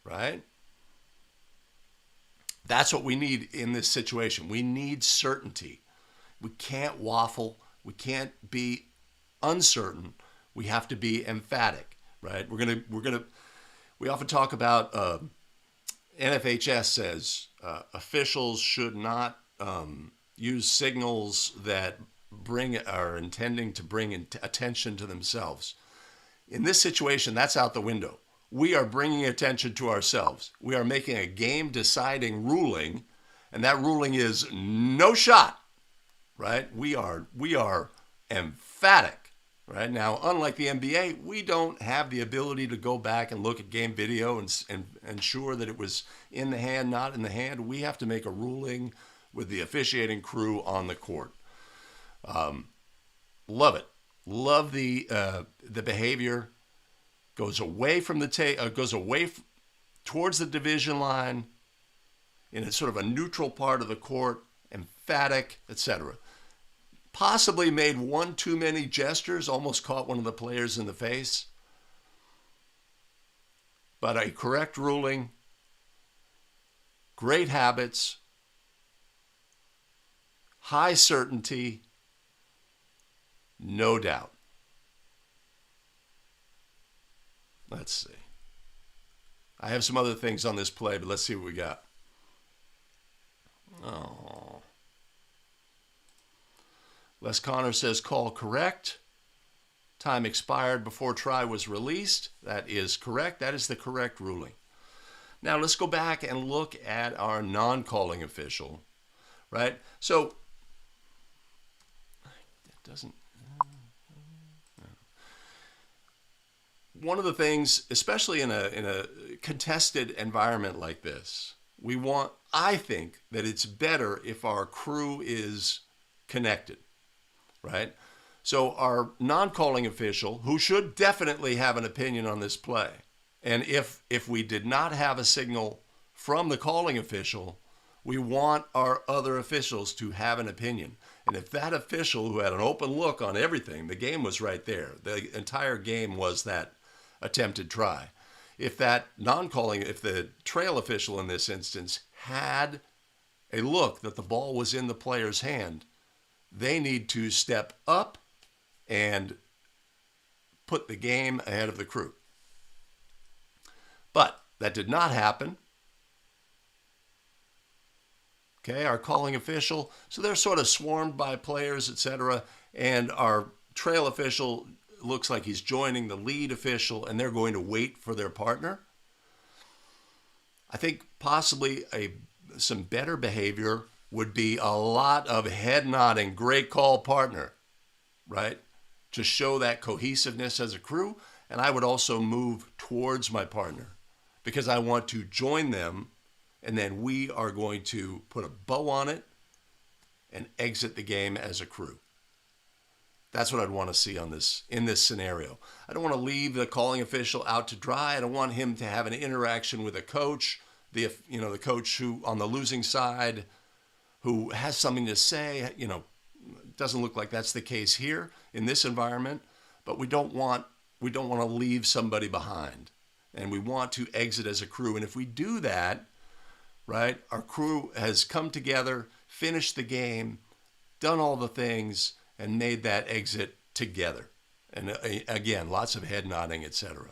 right? That's what we need in this situation. We need certainty. We can't waffle. We can't be uncertain. We have to be emphatic, right? We often talk about NFHS says officials should not use signals that are intending to bring attention to themselves. In this situation, that's out the window. We are bringing attention to ourselves. We are making a game-deciding ruling, and that ruling is no shot. Right? We are emphatic. Right? Now, unlike the NBA, we don't have the ability to go back and look at game video and ensure that it was in the hand, not in the hand. We have to make a ruling with the officiating crew on the court. Love it. Love the behavior. Goes away from towards the division line in a sort of a neutral part of the court, emphatic, etc. Possibly made one too many gestures, almost caught one of the players in the face. But a correct ruling, great habits, high certainty, no doubt. Let's see. I have some other things on this play, but let's see what we got. Oh. Les Connor says call correct. Time expired before try was released. That is correct. That is the correct ruling. Now let's go back and look at our non-calling official, right? So it doesn't. One of the things, especially in a contested environment like this, I think that it's better if our crew is connected, right? So our non-calling official, who should definitely have an opinion on this play, and if we did not have a signal from the calling official, we want our other officials to have an opinion. And if that official who had an open look on everything, the game was right there. The entire game was that attempted try. If that non-calling, if the trail official in this instance had a look that the ball was in the player's hand, they need to step up and put the game ahead of the crew. But that did not happen. Okay, our calling official, so they're sort of swarmed by players, etc. And our trail official looks like he's joining the lead official, and they're going to wait for their partner. I think possibly some better behavior would be a lot of head nodding, great call, partner, right? To show that cohesiveness as a crew. And I would also move towards my partner because I want to join them, and then we are going to put a bow on it and exit the game as a crew. That's what I'd want to see in this scenario. I don't want to leave the calling official out to dry. I don't want him to have an interaction with a coach, the coach who on the losing side who has something to say. It doesn't look like that's the case here in this environment, but we don't want to leave somebody behind, and we want to exit as a crew. And if we do that, right, our crew has come together, finished the game, done all the things, and made that exit together. And again, lots of head nodding, etc.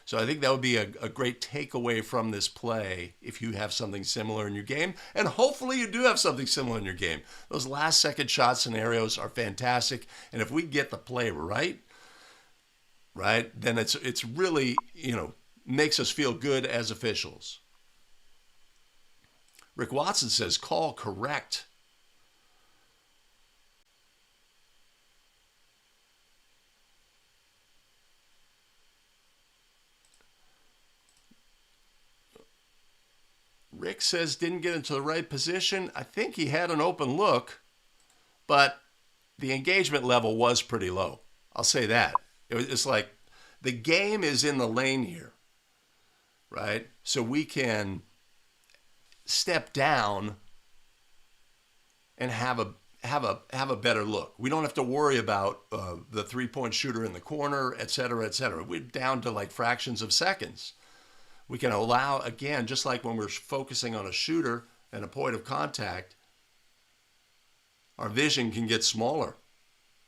So I think that would be a great takeaway from this play if you have something similar in your game. And hopefully you do have something similar in your game. Those last second shot scenarios are fantastic. And if we get the play right, then it's really, makes us feel good as officials. Rick Watson says, call correct. Rick says didn't get into the right position. I think he had an open look, but the engagement level was pretty low. I'll say that. It's like the game is in the lane here, right? So we can step down and have a better look. We don't have to worry about the three-point shooter in the corner, et cetera, et cetera. We're down to like fractions of seconds. We can allow, again, just like when we're focusing on a shooter and a point of contact, our vision can get smaller,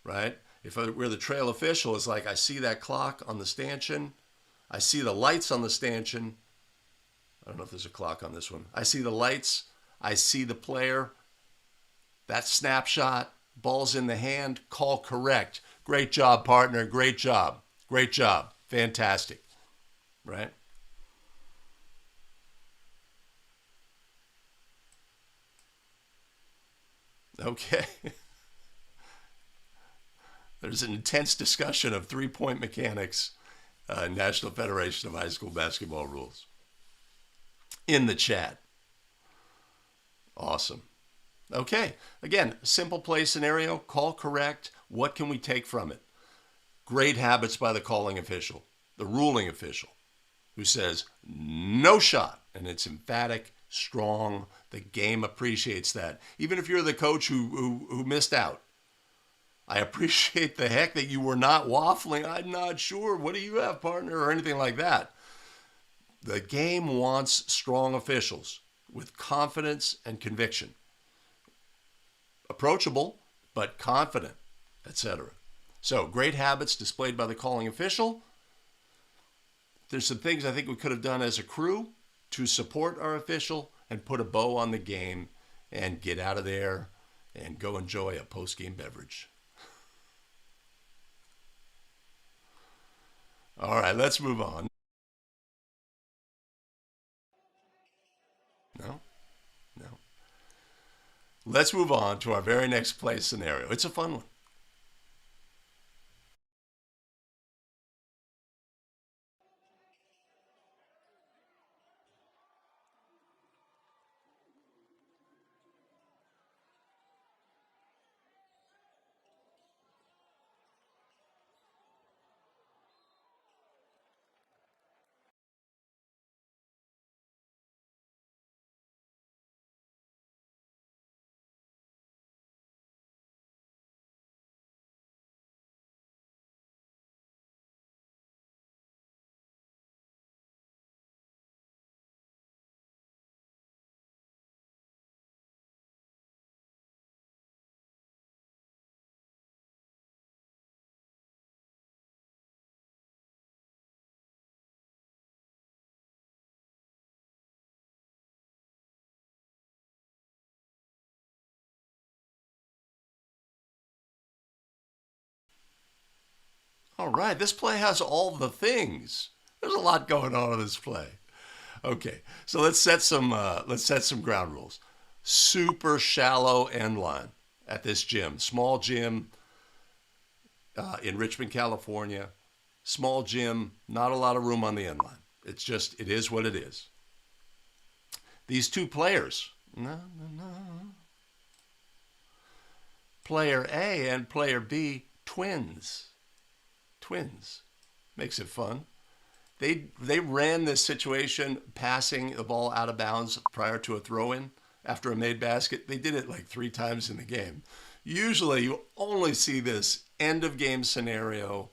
right? If we're the trail official, it's like I see that clock on the stanchion. I see the lights on the stanchion. I don't know if there's a clock on this one. I see the lights. I see the player. That snapshot, ball's in the hand, call correct. Great job, partner. Great job. Great job. Fantastic, right? Okay. There's an intense discussion of three-point mechanics, National Federation of High School Basketball rules, in the chat. Awesome. Okay. Again, simple play scenario, call correct. What can we take from it? Great habits by the calling official, the ruling official, who says no shot, and it's emphatic, strong. The game appreciates that. Even if you're the coach who missed out, I appreciate the heck that you were not waffling. I'm not sure. What do you have, partner? Or anything like that. The game wants strong officials with confidence and conviction. Approachable, but confident, etc. So, great habits displayed by the calling official. There's some things I think we could have done as a crew to support our official and put a bow on the game and get out of there and go enjoy a post-game beverage. All right, let's move on. No, no. Let's move on to our very next play scenario. It's a fun one. All right, this play has all the things. There's a lot going on in this play. Okay, so let's set some ground rules. Super shallow end line at this gym, small gym in Richmond, California. Small gym, not a lot of room on the end line. It is what it is. These two players, player A and player B, twins. Twins. Makes it fun. They ran this situation passing the ball out of bounds prior to a throw-in after a made basket. They did it like 3 times in the game. Usually you only see this end of game scenario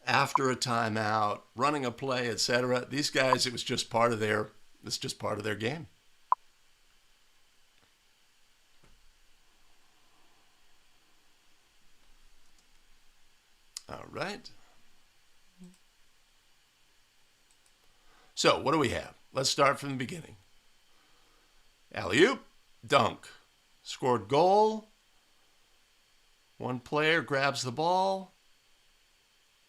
after a timeout, running a play, etc. These guys, it's just part of their game. All right. So what do we have? Let's start from the beginning. Alley-oop, dunk. Scored goal. One player grabs the ball.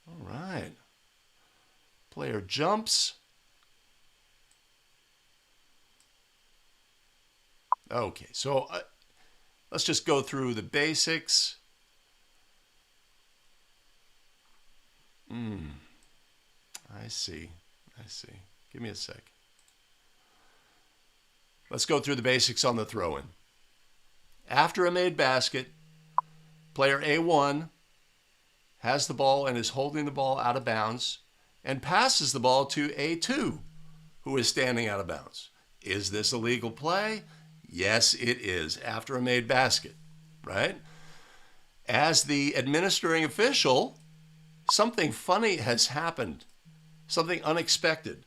All right. Player jumps. Okay, so let's just go through the basics. I see. Give me a sec. Let's go through the basics on the throw-in. After a made basket, player A1 has the ball and is holding the ball out of bounds and passes the ball to A2, who is standing out of bounds. Is this a legal play? Yes, it is, after a made basket, right? As the administering official, something funny has happened, something unexpected.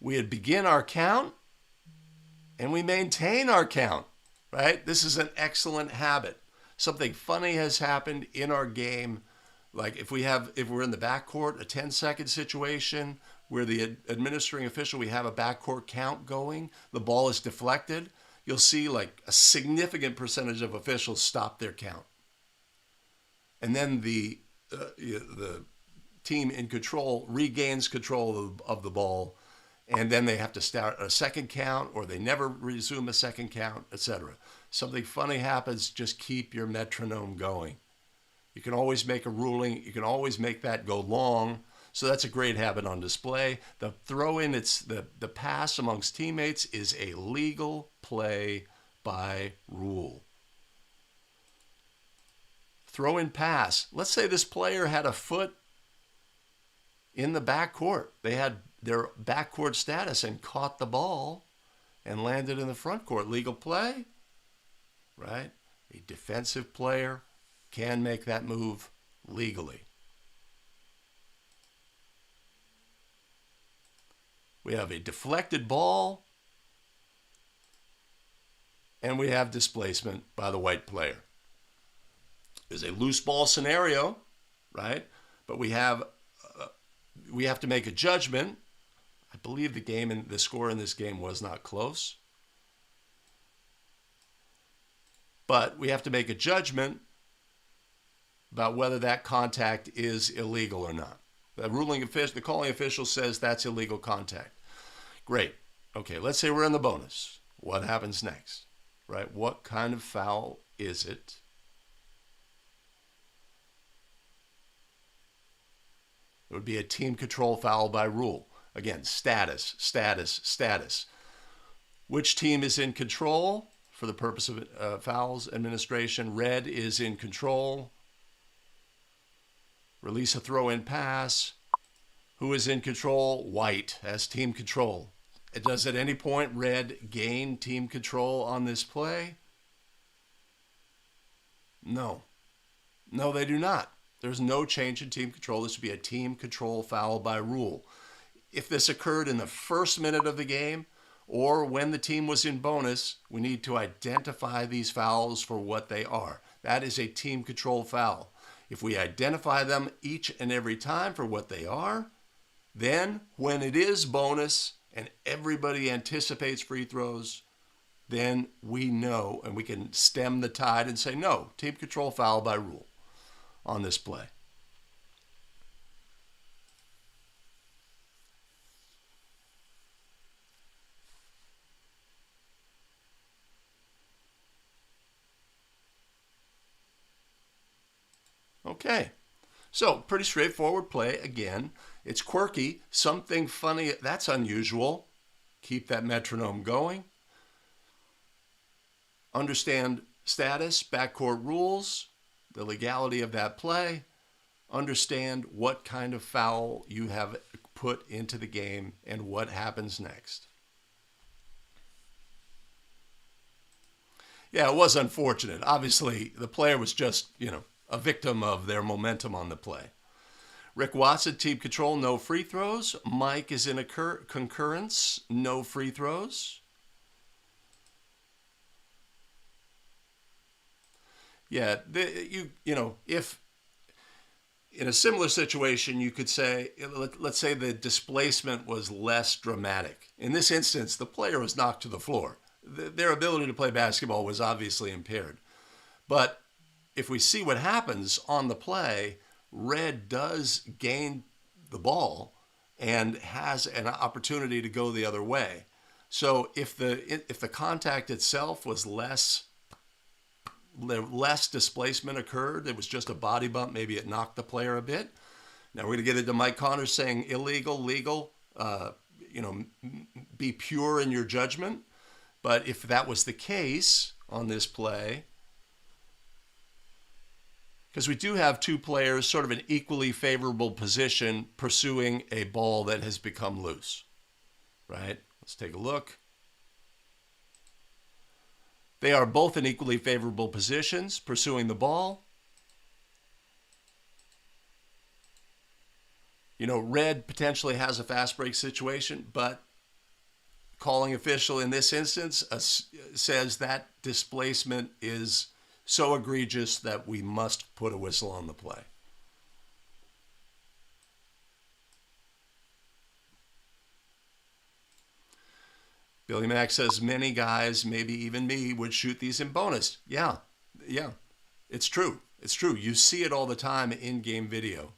We had begin our count and we maintain our count, right? This is an excellent habit. Something funny has happened in our game. Like if we're in the backcourt, a 10-second situation where the administering official, we have a backcourt count going, the ball is deflected, you'll see like a significant percentage of officials stop their count. And then the team in control regains control of the ball, and then they have to start a second count, or they never resume a second count, etc. Something funny happens, just keep your metronome going. You can always make a ruling. You can always make that go long. So that's a great habit on display. The throw-in, the pass amongst teammates is a legal play by rule. Throw-in pass. Let's say this player had a foot in the backcourt. They had their backcourt status and caught the ball and landed in the front court. Legal play, right? A defensive player can make that move legally. We have a deflected ball, and we have displacement by the white player. There's a loose ball scenario, right? But we have to make a judgment. I believe the score in this game was not close. But we have to make a judgment about whether that contact is illegal or not. The calling official says that's illegal contact. Great. Okay, let's say we're in the bonus. What happens next? Right? What kind of foul is it? It would be a team control foul by rule. Again, status, status, status. Which team is in control for the purpose of fouls administration? Red is in control. Release a throw-in pass. Who is in control? White has team control. Does at any point red gain team control on this play? No. No, they do not. There's no change in team control. This would be a team control foul by rule. If this occurred in the first minute of the game or when the team was in bonus, we need to identify these fouls for what they are. That is a team control foul. If we identify them each and every time for what they are, then when it is bonus and everybody anticipates free throws, then we know and we can stem the tide and say, no, team control foul by rule on this play. Okay, so pretty straightforward play. Again, it's quirky, something funny, that's unusual. Keep that metronome going. Understand status, backcourt rules, the legality of that play. Understand what kind of foul you have put into the game and what happens next. Yeah, it was unfortunate. Obviously, the player was just, a victim of their momentum on the play. Rick Watson, team control, no free throws. Mike is in a concurrence, no free throws. Yeah, if in a similar situation, you could say, let's say the displacement was less dramatic. In this instance, the player was knocked to the floor. Their ability to play basketball was obviously impaired. But if we see what happens on the play, red does gain the ball and has an opportunity to go the other way. So if the contact itself was less displacement occurred, it was just a body bump, maybe it knocked the player a bit. Now we're going to get into Mike Connors saying illegal, legal, be pure in your judgment. But if that was the case on this play, because we do have two players sort of in equally favorable position pursuing a ball that has become loose, right? Let's take a look. They are both in equally favorable positions pursuing the ball. Red potentially has a fast break situation, but calling official in this instance says that displacement is so egregious that we must put a whistle on the play. Billy Mack says many guys, maybe even me, would shoot these in bonus. Yeah, it's true. It's true. You see it all the time in game video.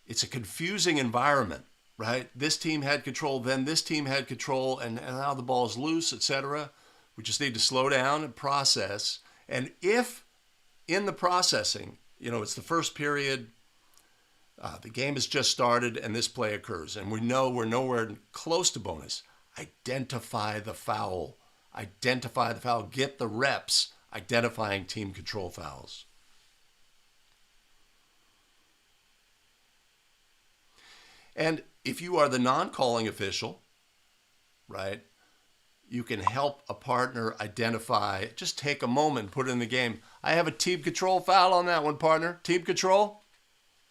It's a confusing environment, right? This team had control, then this team had control, and now the ball's loose, etc. We just need to slow down and process. And if in the processing, it's the first period, the game has just started and this play occurs, and we know we're nowhere close to bonus, identify the foul. Identify the foul. Get the reps identifying team control fouls. And if you are the non-calling official, right, you can help a partner identify, just take a moment, put it in the game. I have a team control foul on that one, partner. Team control?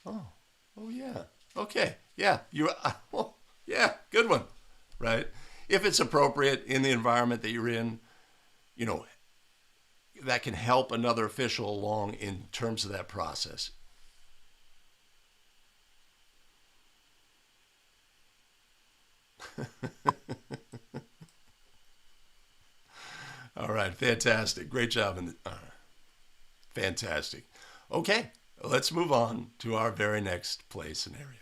Oh yeah. Okay. Yeah. Yeah, good one. Right? If it's appropriate in the environment that you're in, that can help another official along in terms of that process. All right, fantastic. Great job. Fantastic. Okay, let's move on to our very next play scenario.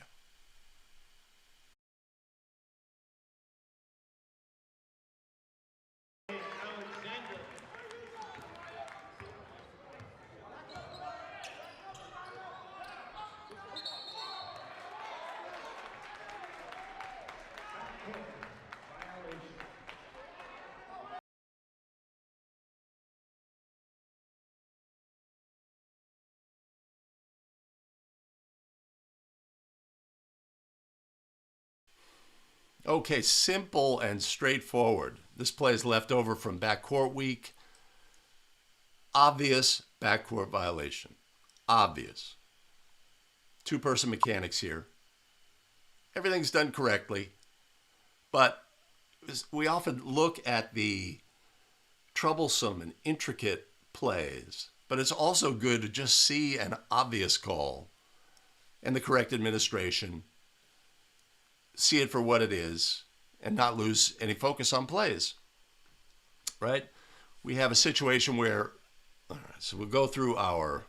Okay, simple and straightforward. This play is left over from backcourt week. Obvious backcourt violation. Obvious. Two-person mechanics here. Everything's done correctly, but we often look at the troublesome and intricate plays, but it's also good to just see an obvious call and the correct administration, see it for what it is, and not lose any focus on plays, right? We have a situation where, all right, so we'll go through our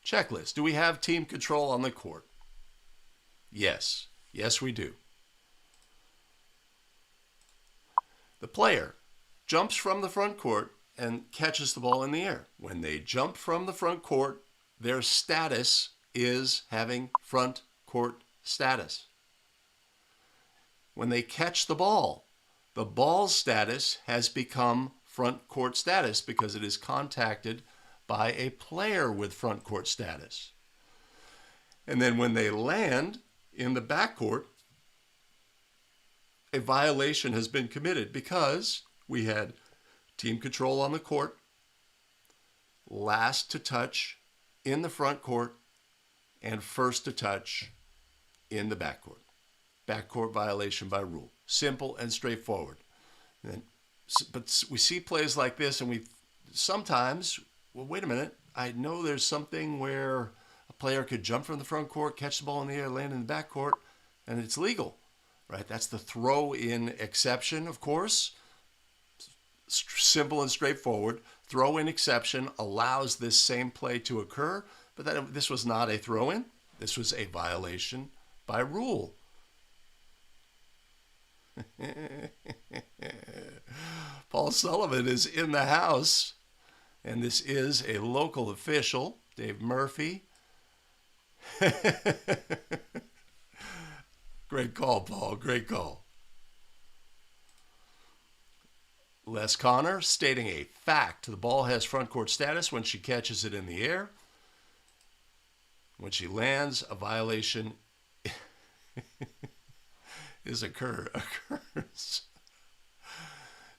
checklist. Do we have team control on the court? Yes. Yes, we do. The player jumps from the front court and catches the ball in the air. When they jump from the front court, their status is having front court status. When they catch the ball's status has become front court status because it is contacted by a player with front court status. And then when they land in the backcourt, a violation has been committed because we had team control on the court, last to touch in the front court, and first to touch in the backcourt. Backcourt violation by rule. Simple and straightforward. But we see plays like this and we sometimes, well, wait a minute, I know there's something where a player could jump from the front court, catch the ball in the air, land in the backcourt, and it's legal. Right, that's the throw-in exception, of course. Simple and straightforward. Throw-in exception allows this same play to occur, but this was not a throw-in. This was a violation by rule. Paul Sullivan is in the house, and this is a local official, Dave Murphy. Great call, Paul. Great call. Les Connor stating a fact. The ball has front court status when she catches it in the air. When she lands, a violation occurs.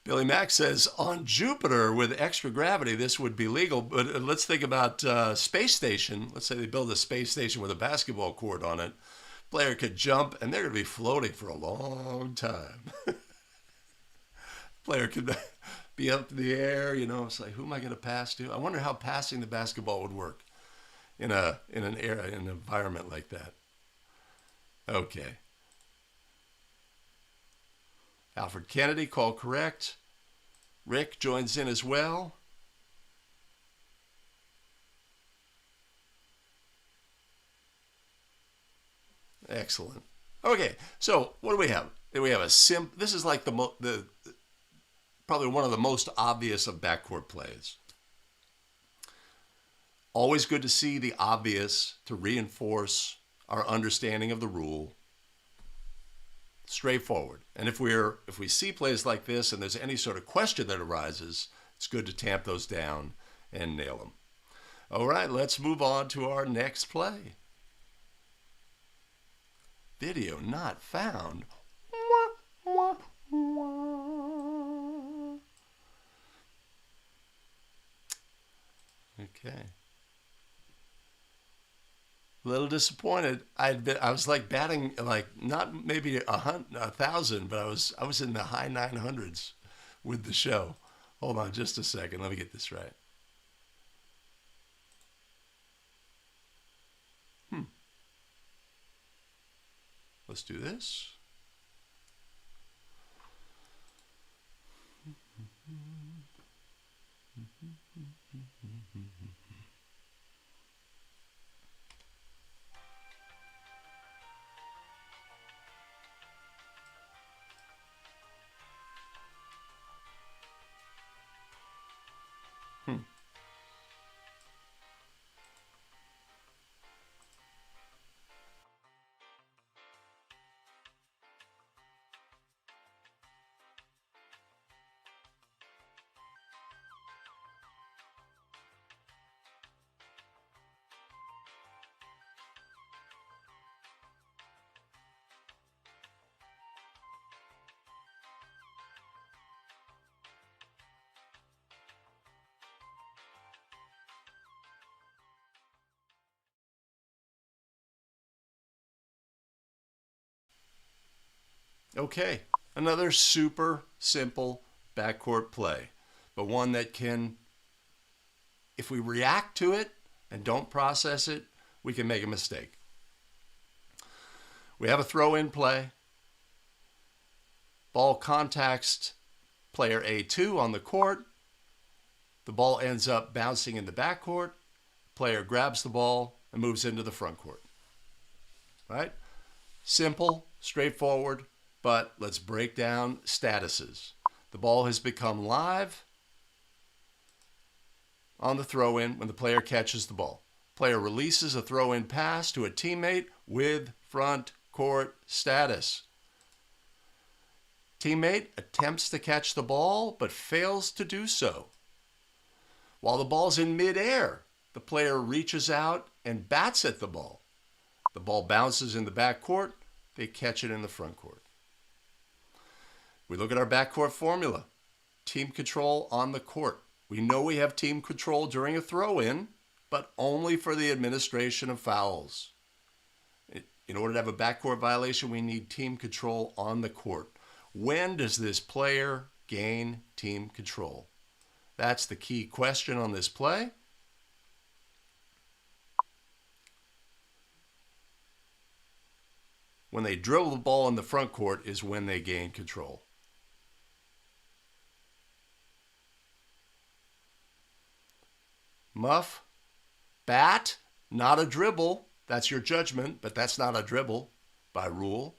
Billy Mack says, on Jupiter with extra gravity, this would be legal. But let's think about space station. Let's say they build a space station with a basketball court on it. Player could jump, and they're going to be floating for a long time. Player could be up in the air, it's like, who am I going to pass to? I wonder how passing the basketball would work in an environment like that. Okay. Alfred Kennedy, call correct. Rick joins in as well. Excellent. Okay, so what do we have? We have this is like the probably one of the most obvious of backcourt plays. Always good to see the obvious to reinforce our understanding of the rule. Straightforward. And if we see plays like this and there's any sort of question that arises, it's good to tamp those down and nail them. All right, let's move on to our next play. Video not found. Okay. A little disappointed. I was like batting like not maybe 1,000, but I was in the high 900s with the show. Hold on just a second. Let me get this right. Let's do this. Okay, another super simple backcourt play, but one that can, if we react to it and don't process it, we can make a mistake. We have a throw-in play. Ball contacts player A2 on the court. The ball ends up bouncing in the backcourt. Player grabs the ball and moves into the front court. Right? Simple, straightforward, but let's break down statuses. The ball has become live on the throw-in when the player catches the ball. Player releases a throw-in pass to a teammate with front court status. Teammate attempts to catch the ball but fails to do so. While the ball's in midair, the player reaches out and bats at the ball. The ball bounces in the backcourt. They catch it in the front court. We look at our backcourt formula. Team control on the court. We know we have team control during a throw-in, but only for the administration of fouls. In order to have a backcourt violation, we need team control on the court. When does this player gain team control? That's the key question on this play. When they dribble the ball in the front court is when they gain control. Muff, bat, not a dribble. That's your judgment, but that's not a dribble by rule.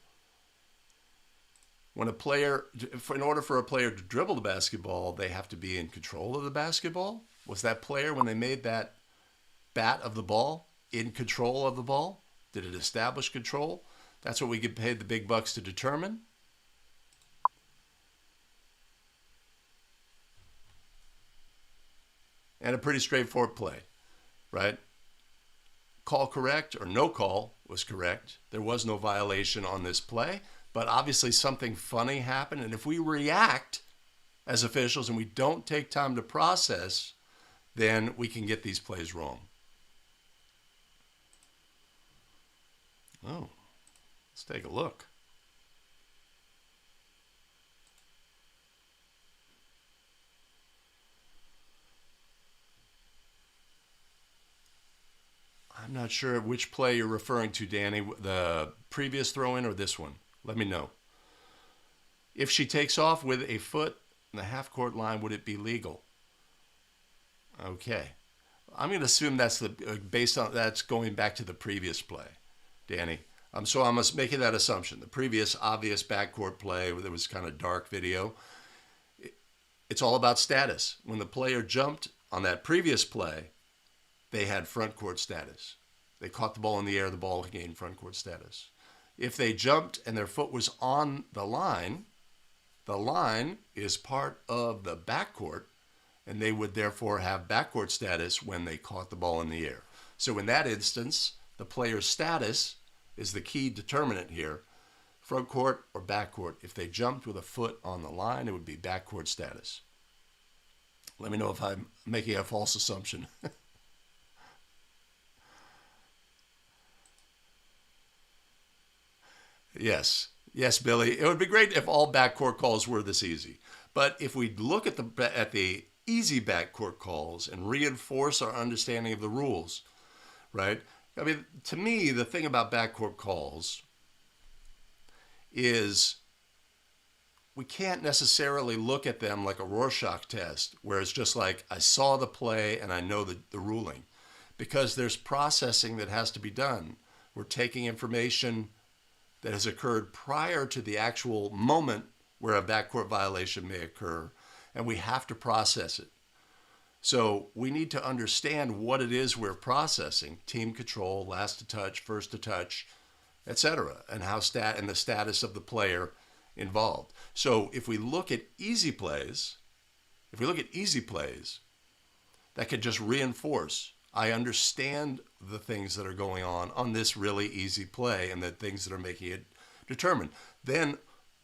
When a player, in order for a player to dribble the basketball, they have to be in control of the basketball. Was that player, when they made that bat of the ball, in control of the ball? Did it establish control? That's what we get paid the big bucks to determine. And a pretty straightforward play, right? Call correct or no call was correct. There was no violation on this play, but obviously something funny happened. And if we react as officials and we don't take time to process, then we can get these plays wrong. Oh, let's take a look. I'm not sure which play you're referring to, Danny, the previous throw-in or this one. Let me know. If she takes off with a foot in the half-court line, would it be legal? Okay. I'm going to assume that's based on that's going back to the previous play, Danny. So I'm making that assumption. The previous obvious backcourt play, there was kind of dark video. It's all about status. When the player jumped on that previous play, they had front court status. They caught the ball in the air, the ball gained front court status. If they jumped and their foot was on the line is part of the backcourt, and they would therefore have backcourt status when they caught the ball in the air. So in that instance, the player's status is the key determinant here. Front court or backcourt. If they jumped with a foot on the line, it would be backcourt status. Let me know if I'm making a false assumption. Yes, Billy. It would be great if all backcourt calls were this easy. But if we look at the easy backcourt calls and reinforce our understanding of the rules, right? I mean, to me, the thing about backcourt calls is we can't necessarily look at them like a Rorschach test, where it's just like, I saw the play and I know the ruling, because there's processing that has to be done. We're taking information that has occurred prior to the actual moment where a backcourt violation may occur, and we have to process it. So we need to understand what it is we're processing: team control, last to touch, first to touch, etc., and and the status of the player involved. So if we look at easy plays, that could just reinforce, I understand the things that are going on this really easy play and the things that are making it determined. Then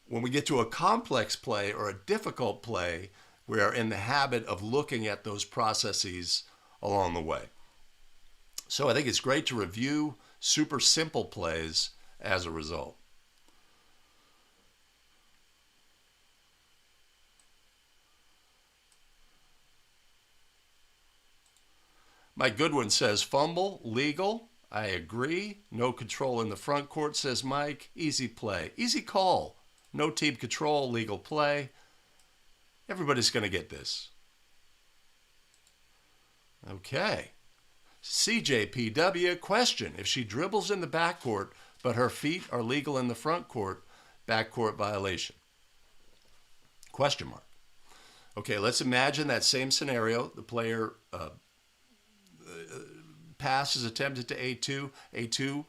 when we get to a complex play or a difficult play, we are in the habit of looking at those processes along the way. So I think it's great to review super simple plays as a result. Mike Goodwin says, fumble, legal. I agree. No control in the front court, says Mike. Easy play. Easy call. No team control, legal play. Everybody's going to get this. Okay. CJPW, question. If she dribbles in the backcourt, but her feet are legal in the front court, backcourt violation? Question mark. Okay, let's imagine that same scenario. The player pass is attempted to A2. A2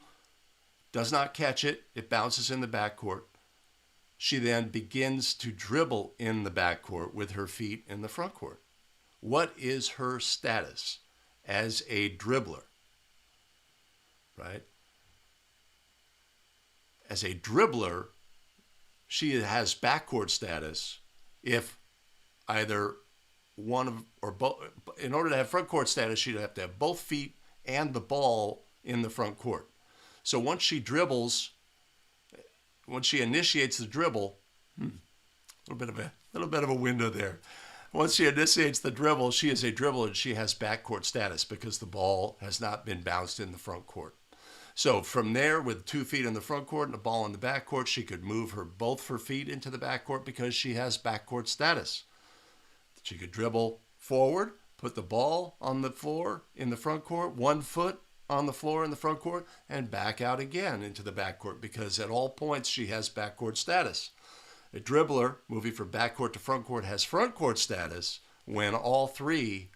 does not catch it. It bounces in the backcourt. She then begins to dribble in the backcourt with her feet in the front court. What is her status as a dribbler? Right? As a dribbler, she has backcourt status if either one of or both. In order to have front court status, she'd have to have both feet and the ball in the front court. So once she dribbles, once she initiates the dribble, a little bit of a window there. Once she initiates the dribble, she is a dribbler and she has backcourt status because the ball has not been bounced in the front court. So from there, with 2 feet in the front court and a ball in the backcourt, she could move both her feet into the backcourt because she has backcourt status. She could dribble forward, put the ball on the floor in the front court, 1 foot on the floor in the front court, and back out again into the backcourt because at all points she has backcourt status. A dribbler moving from backcourt to front court has front court status when all 3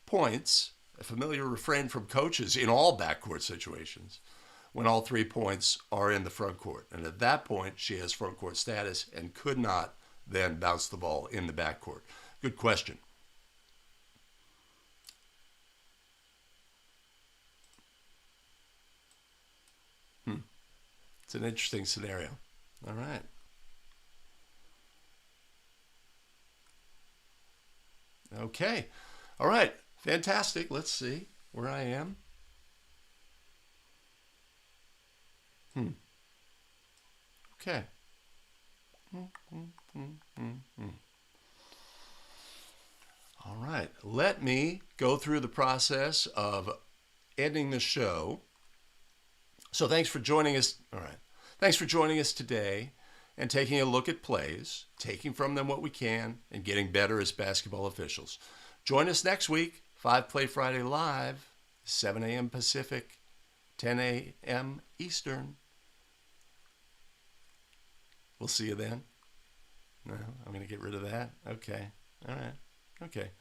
points, a familiar refrain from coaches in all backcourt situations, when all 3 points are in the front court. And at that point, she has front court status and could not then bounce the ball in the backcourt. Good question. It's an interesting scenario. All right. Okay. All right. Fantastic. Let's see where I am. Okay. All right. Let me go through the process of ending the show. So thanks for joining us. All right. Thanks for joining us today and taking a look at plays, taking from them what we can, and getting better as basketball officials. Join us next week, 5 Play Friday Live, 7 a.m. Pacific, 10 a.m. Eastern. We'll see you then. No, I'm going to get rid of that. Okay. All right. Okay.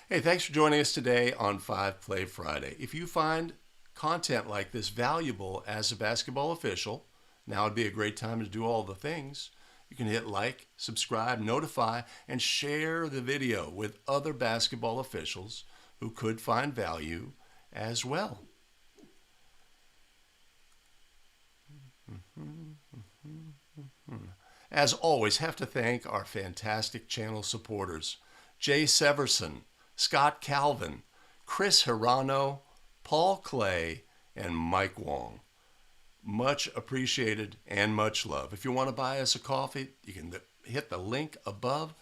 Hey, thanks for joining us today on 5 Play Friday. If you find content like this valuable as a basketball official, now would be a great time to do all the things. You can hit like, subscribe, notify, and share the video with other basketball officials who could find value as well. As always, have to thank our fantastic channel supporters: Jay Severson, Scott Calvin, Chris Hirano, Paul Clay, and Mike Wong. Much appreciated and much love. If you want to buy us a coffee, you can hit the link above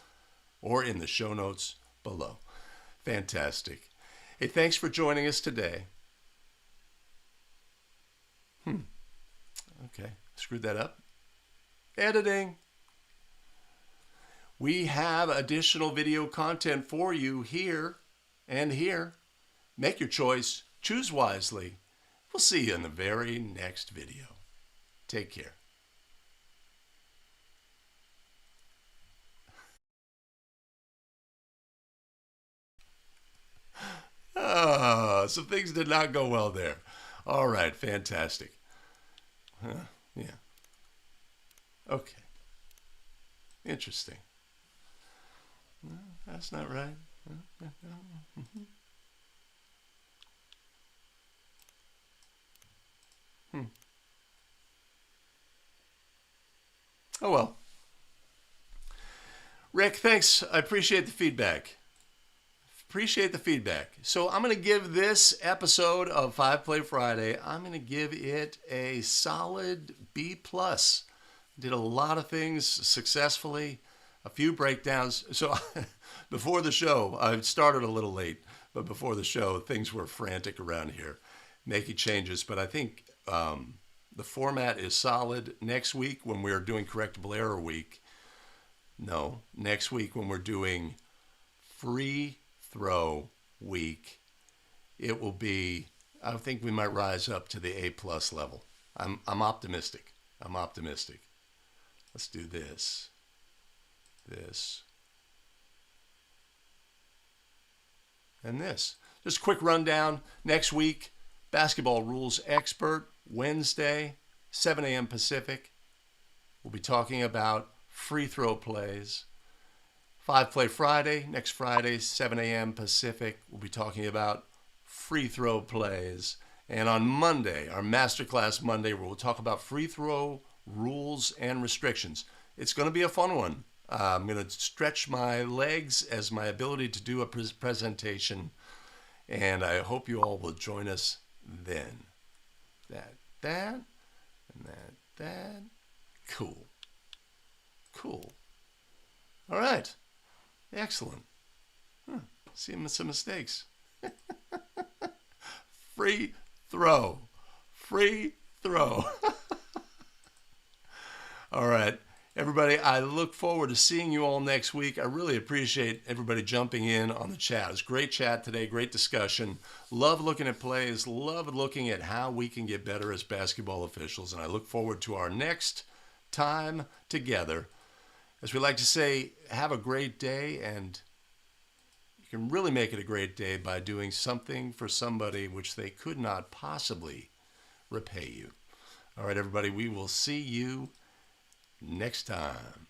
or in the show notes below. Fantastic. Hey, thanks for joining us today. Okay, screwed that up. Editing. We have additional video content for you here and here. Make your choice. Choose wisely. We'll see you in the very next video. Take care. So things did not go well there. All right, fantastic. Yeah. Okay. Interesting. That's not right. Oh well. Rick, thanks. I appreciate the feedback. Appreciate the feedback. So I'm going to give this episode of 5 Play Friday, I'm going to give it a solid B+. Did a lot of things successfully, a few breakdowns. So before the show, I started a little late, but before the show, things were frantic around here, making changes. But I think the format is solid. Next week, when we're doing Correctable Error Week, next week when we're doing Free Throw Week, it will be, I think we might rise up to the A+ level. I'm optimistic. I'm optimistic. Let's do this. And this. Just a quick rundown. Next week, basketball rules expert, Wednesday, 7 a.m. Pacific. We'll be talking about free throw plays. 5 Play Friday, next Friday, 7 a.m. Pacific. We'll be talking about free throw plays. And on Monday, our Masterclass Monday, we'll talk about free throw rules and restrictions. It's going to be a fun one. I'm going to stretch my legs as my ability to do a presentation, and I hope you all will join us then. That. Cool. All right. Excellent. Seeing some mistakes. Free throw. All right. Everybody, I look forward to seeing you all next week. I really appreciate everybody jumping in on the chat. It was great chat today, great discussion. Love looking at plays, love looking at how we can get better as basketball officials, and I look forward to our next time together. As we like to say, have a great day, and you can really make it a great day by doing something for somebody which they could not possibly repay you. All right, everybody, we will see you next time.